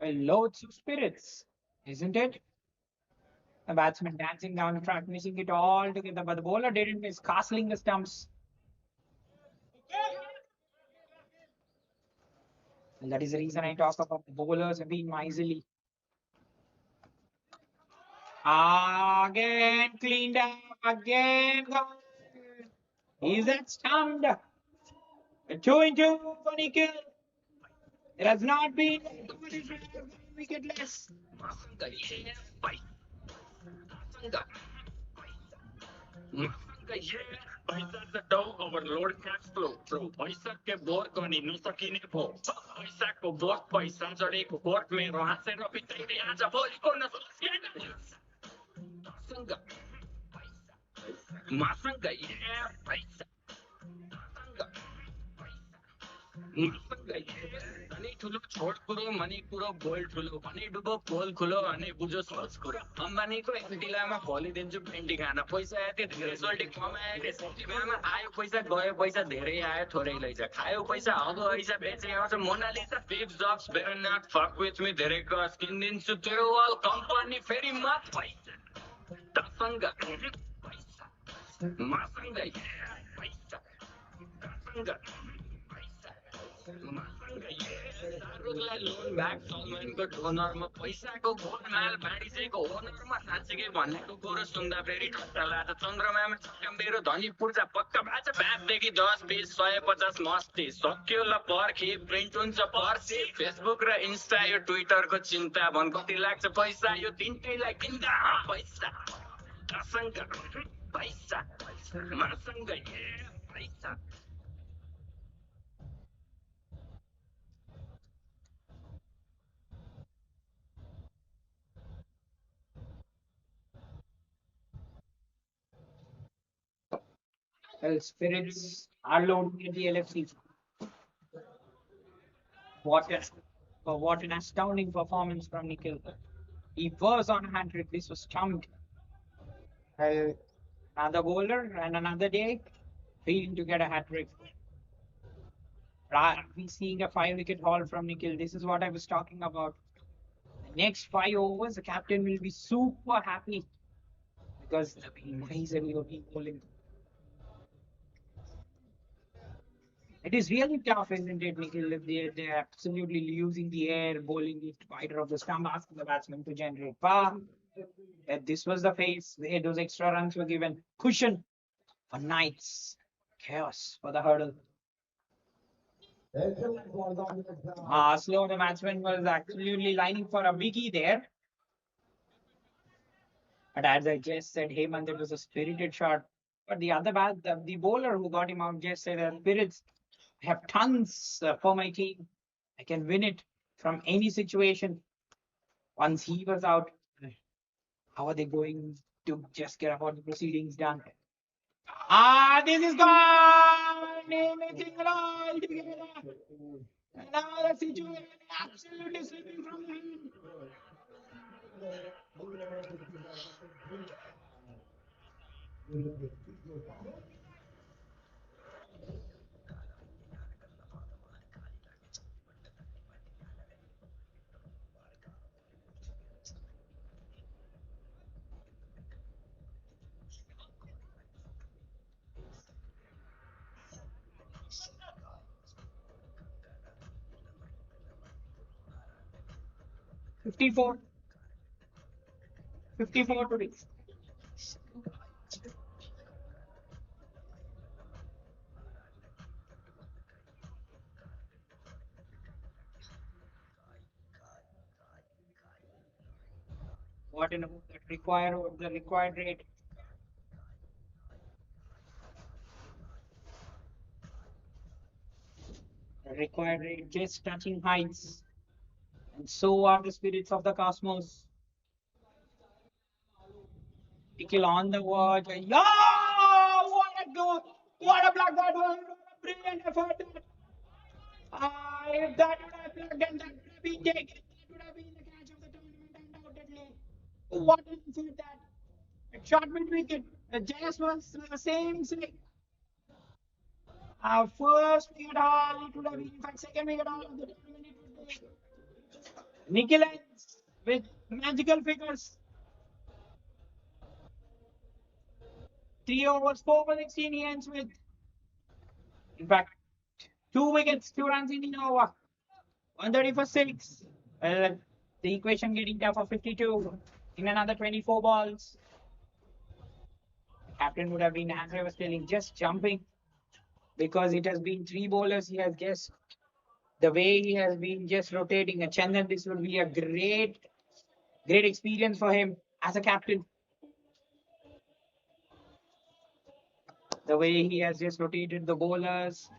Well, loads of spirits, isn't it? The batsman dancing down the track, missing it all together, but the bowler didn't miss, castling the stumps. And that is the reason I talk about the bowlers have been miserly. Again cleaned up, again gone. Is that stumped? A 2 into for Nikhil. It has not been wicketless. मसँग ये पैसा छ tau overload क्यास flow flow भइसके bore गर्ने नसकिने भो पैसाको बोझ पैसा जडेको बोट मेरो हाँसेर बिताइने आज भोलिको नसकिने मसँग पैसा मसँग ये पैसा मसँग अनि ठुलो छोड कुरो मनी कुरो बोल ठुलो भने डुबो पोल खुलो अनि बुझो सोच कुरो अम्बानीको एन्टिलामा खोलिदिन्छु पेन्टी खाना पैसा यति धेरै सोल्टी कमाए सेटिमामा आयो पैसा गयो पैसा धेरै आयो थोरै लैजा खायो पैसा हगो ऐसा बेचे आउँछ मोनालिसा फिफ जब्स better not fuck with me धेरै क्रस किनिदिन्छु त्यो वाल कम्पनी फेरि मत पैसा तसँग पैसा मसँग पैसा तसँग दारुलाई लोन ब्याग सलमानको डोनरमा पैसाको गोलमाल बाँडिसेको ओनरमा साँच्चीकै भनेको कुरो सुन्दा फेरि ठट्टा लाग्छ चन्द्रमामा छक्का मेरो धनी पूर्जा पक्का बाँच ब्यागदेखि 10 20 150 मस्ती सक्यो ल पर्खी प्रिन्ट हुन्छ पर्सी फेसबुक र इन्स्टा यो ट्विटरको चिन्ता भन कति लाग्छ पैसा यो तिनटैलाई किन्दा पैसा मसँग पैसा मसँग पैसा Well, spirits are loading at the LFC. What a, what an astounding performance from Nikhil. He was on a hat trick. This was chunked. Well, another bowler and another day, failing to get a hat trick. We seeing a 5 wicket haul from Nikhil. This is what I was talking about. The next 5 overs, the captain will be super happy because the guys will be bowling. It is really tough, isn't it, Nikhil? If they're absolutely losing the air, bowling it wider of the stump, asking the batsman to generate power. That this was the phase where those extra runs were given. Cushion for Knights. Chaos for the hurdle. Slow, the batsman was absolutely lining for a biggie there. But as I just said, Hemant, it was a spirited shot. But the other the bowler who got him out just said, spirits have tons for my team. I can win it from any situation. Once he was out, how are they going to just get about the proceedings done? This is gone! Anything at all together. And now the situation absolutely slipping from the hand. 54. 54 today. What in that the required rate. The required rate just touching heights. And so are the spirits of the cosmos. Nikhil on the watch. Yeah! What a goal! What a block that was! What a brilliant effort! If that would have plugged and that would have been taken, that would have been the catch of the tournament, undoubtedly. What an effort that! It shot mid wicket. The Jazz was the same. Our first wicket haul, it would have been, in fact, second wicket haul of the tournament, it would be. Nikhil ends with magical figures. 3 overs, 4 for 16, he ends with. In fact, 2 wickets, 2 runs in an over. 130 for 6. Well, the equation getting tough for 52 in another 24 balls. The captain would have been, as I was telling, just jumping because it has been 3 bowlers. He has guessed the way he has been just rotating. And Chandan, this will be a great experience for him as a captain. The way he has just rotated the bowlers,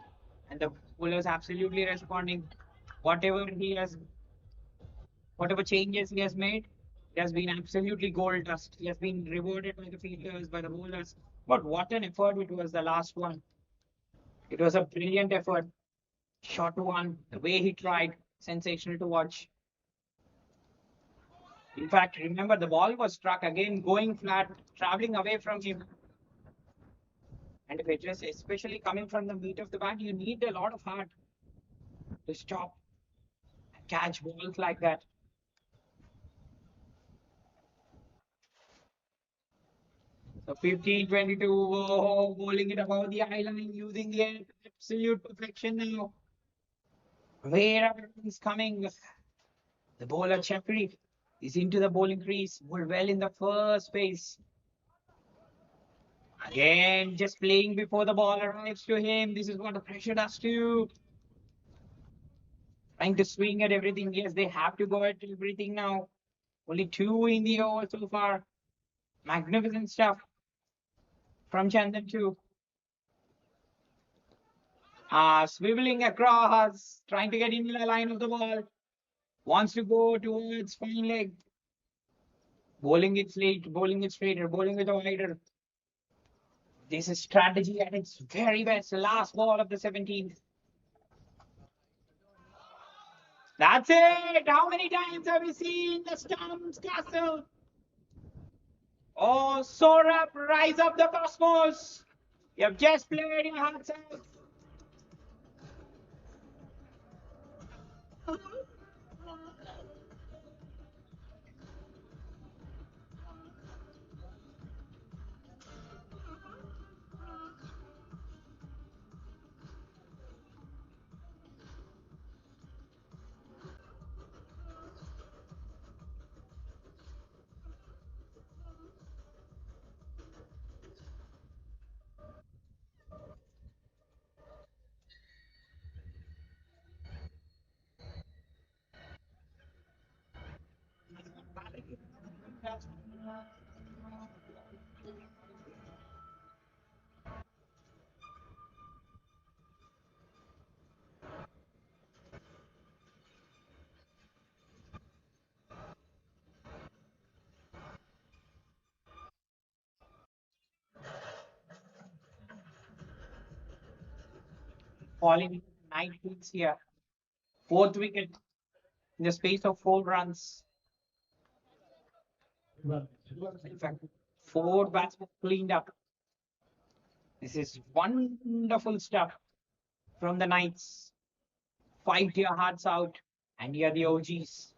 and the bowlers absolutely responding. Whatever he has, whatever changes he has made, it has been absolutely gold dust. He has been rewarded by the fielders, by the bowlers. But what an effort it was, the last one. It was a brilliant effort. Shot one, the way he tried, sensational to watch. In fact, remember the ball was struck again, going flat, traveling away from him. And if it is especially coming from the meat of the bat, you need a lot of heart to stop and catch balls like that. So 15, 22, oh, bowling it above the eye line, using the absolute perfection now. Wherever he's coming, the bowler Chepri is into the bowling crease, bowled well in the first phase. Again, just playing before the ball arrives to him. This is what the pressure does to you. Trying to swing at everything. Yes, they have to go at everything now. Only two in the over so far. Magnificent stuff from Chandan too. Swiveling across, trying to get into the line of the ball. Wants to go towards fine leg. Bowling it straight, bowling it straighter, bowling it wider. This is strategy at its very best. Last ball of the 17th. That's it. How many times have we seen the Storm's Castle? Oh, soar up, rise up the cosmos. You have just played your hearts out. Falling 9 wickets here. Fourth wicket in the space of 4 runs. In fact, 4 batsmen cleaned up. This is wonderful stuff from the Knights. Fight your hearts out, and you're the OGs.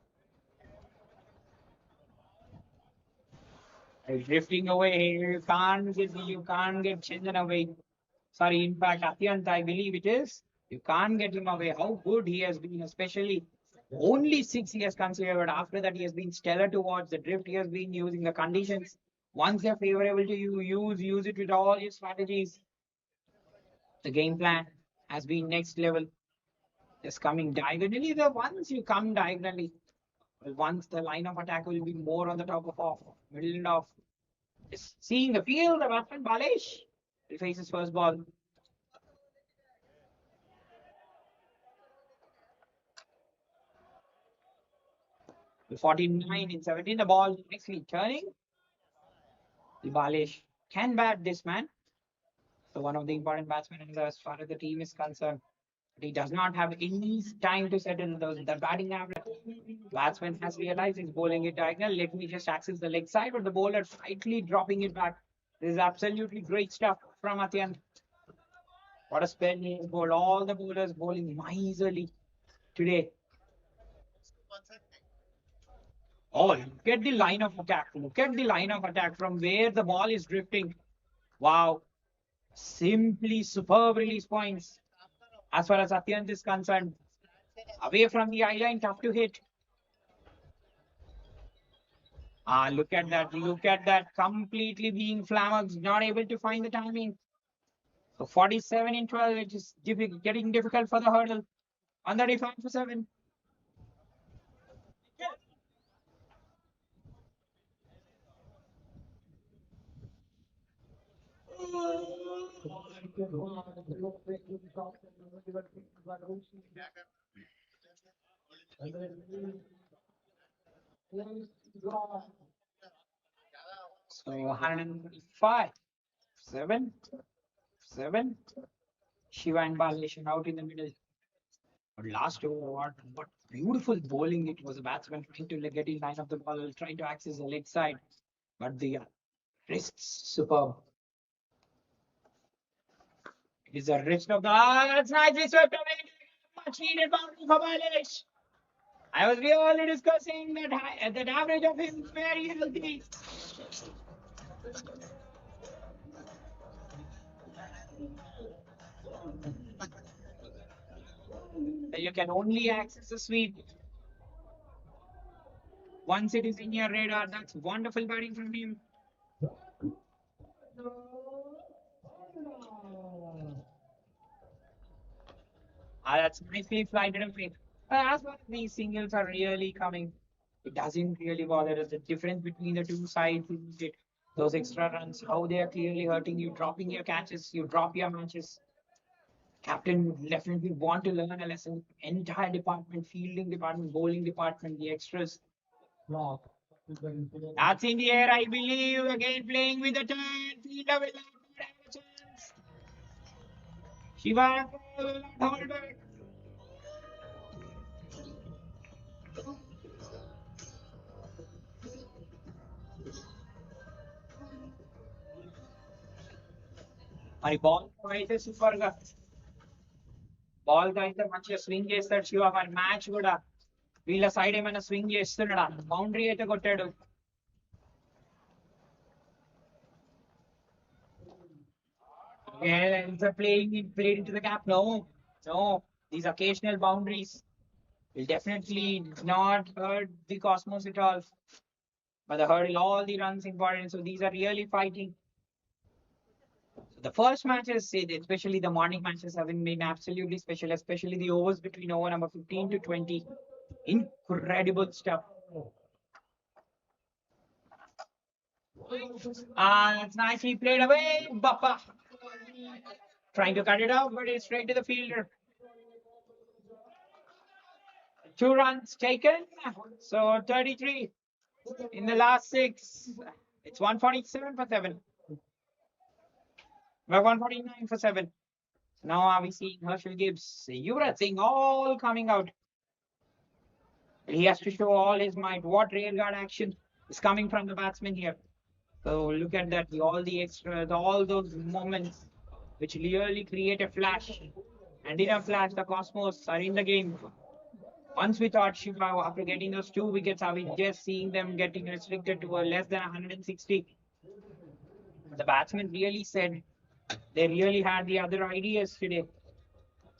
Drifting away, you can't get Chindan away. Sorry, in fact, Atyant, I believe it is. You can't get him away. How good he has been, especially only 6 he has considered. After that, he has been stellar to watch. The drift he has been using, the conditions. Once they're favorable to you, use it with all your strategies. The game plan has been next level. Just coming diagonally. The once you come diagonally, well, once the line of attack will be more on the top of off, middle and off. Just seeing the field, the batsman Balesh will face his first ball. The 49 in 17, the ball nicely turning. The Balesh can bat this man. So one of the important batsmen as far as the team is concerned. But he does not have any time to settle the batting average. Batsman has realized he's bowling it diagonal. Let me just access the leg side, but the bowler slightly dropping it back. This is absolutely great stuff from Atyant. What a spell he has bowled. All the bowlers bowling miserly today. Oh, look at the line of attack. Look at the line of attack from where the ball is drifting. Wow. Simply superb release points. As far as Atyant is concerned, away from the eye line, tough to hit. Look at that. Look at that. Completely being flummoxed, not able to find the timing. So 47 in 12, it is getting difficult for the hurdle. 135 for 7. So 105, 7, 7. Shiva and Balesh are out in the middle. But last over, what beautiful bowling it was. A batsman trying to get in line of the ball, trying to access the leg side. But the wrists superb. It is a wrist of the. Ah, that's nicely swept away. Much needed boundary for Balesh. I was really discussing that average of him very healthy. You can only access the sweep once it is in your radar. That's wonderful batting from him. That's nicely flighted away. As far as these singles are really coming, it doesn't really bother us. The difference between the two sides is it, those extra runs, how they are clearly hurting you, dropping your catches, you drop your matches. Captain would definitely want to learn a lesson. Entire department, fielding department, bowling department, the extras. That's in the air, I believe. Again playing with the turn. Fielder will not have a chance. Shiva will not hold back. మరి ball అయితే super గా ball తో అయితే మంచిగా swing చేస్తాడు శివ. మరి match కూడా వీళ్ళ సైడ్ ఏమైనా స్వింగ్ చేస్తున్నాడా? బౌండరీ అయితే కొట్టాడు. Yeah, played into the gap. No, no. These occasional boundaries will definitely not hurt the Cosmos at all. But the hurdle, all the runs important. So these are really fighting. The first matches, especially the morning matches, have been absolutely special, especially the overs between over number 15 to 20. Incredible stuff. That's nicely played away. Bappa. Trying to cut it off, but it's straight to the fielder. 2 runs taken. So 33 in the last 6. It's 147 for 7. Well, 149 for 7. Now are we seeing Herschel Gibbs, Yuvraj Singh all coming out. He has to show all his might. What rearguard action is coming from the batsman here? So look at that. All the extras, all those moments which really create a flash. And in a flash, the Cosmos are in the game. Once we thought Shiva, after getting those 2 wickets, are we just seeing them getting restricted to a less than 160? The batsman really said they really had the other ideas today.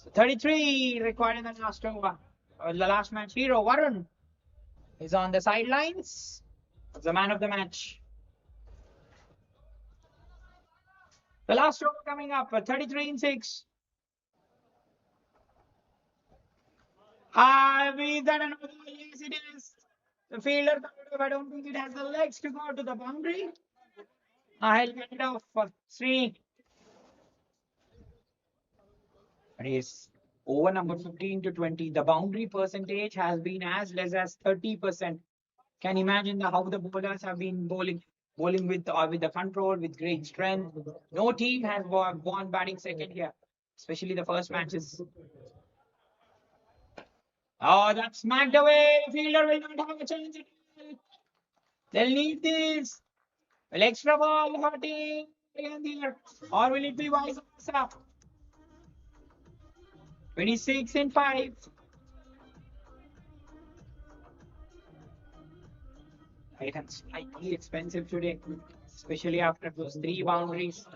So 33 required in the last over. The last match hero, Varun, is on the sidelines. The man of the match. The last over coming up, 33 in 6. Is that another? Yes, it is. The fielder, I don't think it has the legs to go to the boundary. I'll get it off for 3. It is over number 15 to 20. The boundary percentage has been as less as 30%. Can imagine how the bowlers have been bowling with the control, with great strength. No team has won batting second here, especially the first matches. Oh, that's smacked away. Fielder will not have a chance at all. They'll need this. Will extra ball hurting again here, or will it be vice versa? 26 in 5. It is slightly expensive today, especially after those 3 boundaries.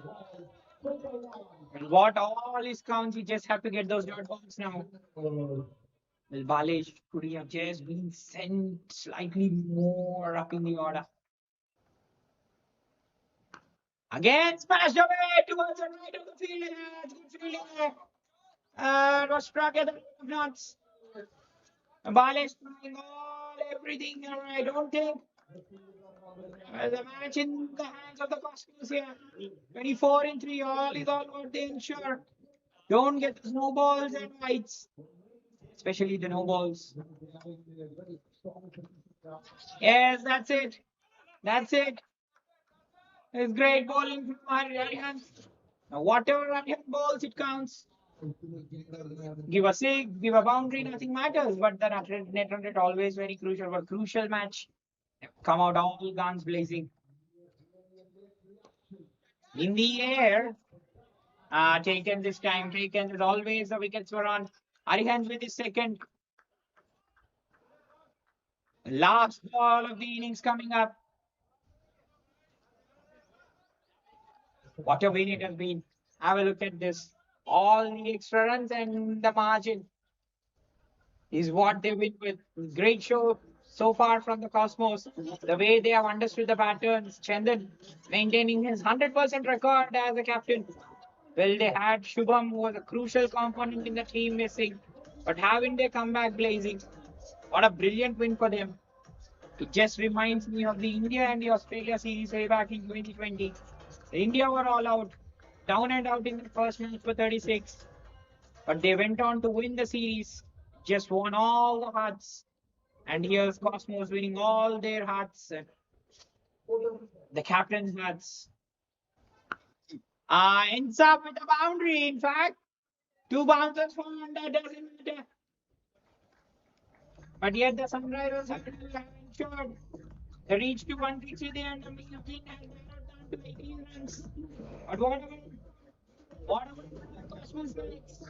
And what all is counts, you just have to get those dot balls now. Well, Balesh could have just been sent slightly more up in the order. Again, smashed away towards the right of the field. It's good fielding there. It was struck at the knots. Balesh trying all everything. I don't think The match in the hands of the Cosmos here. 24-3, all is all what they ensure. Don't get the snowballs and whites, especially the no balls. Yes, that's it. That's it. It's great bowling from Arihan. Now, whatever Arihan balls, it counts. Give a six, give a boundary, nothing matters. But the net run rate always very crucial. But crucial match. Come out all guns blazing. In the air. Taken this time. Taken as always. The wickets were on. Arihan with his second. Last ball of the innings coming up. What a win it has been. Have a look at this. All the extra runs and the margin is what they win with. Great show so far from the Cosmos. The way they have understood the patterns. Chandan maintaining his 100% record as a captain. Well, they had Shubham, who was a crucial component in the team missing. But having their comeback blazing, what a brilliant win for them. It just reminds me of the India and the Australia series way back in 2020. India were all out, down and out in the first match for 36. But they went on to win the series, just won all the hearts. And here's Cosmos winning all their hearts, the captain's hearts. Ends up with a boundary, in fact. Two bouncers for that doesn't matter. But yet the Sunrisers have ensured they reached to 150 the end of the win and narrowed down to 18 runs. But what about the Cosmos next?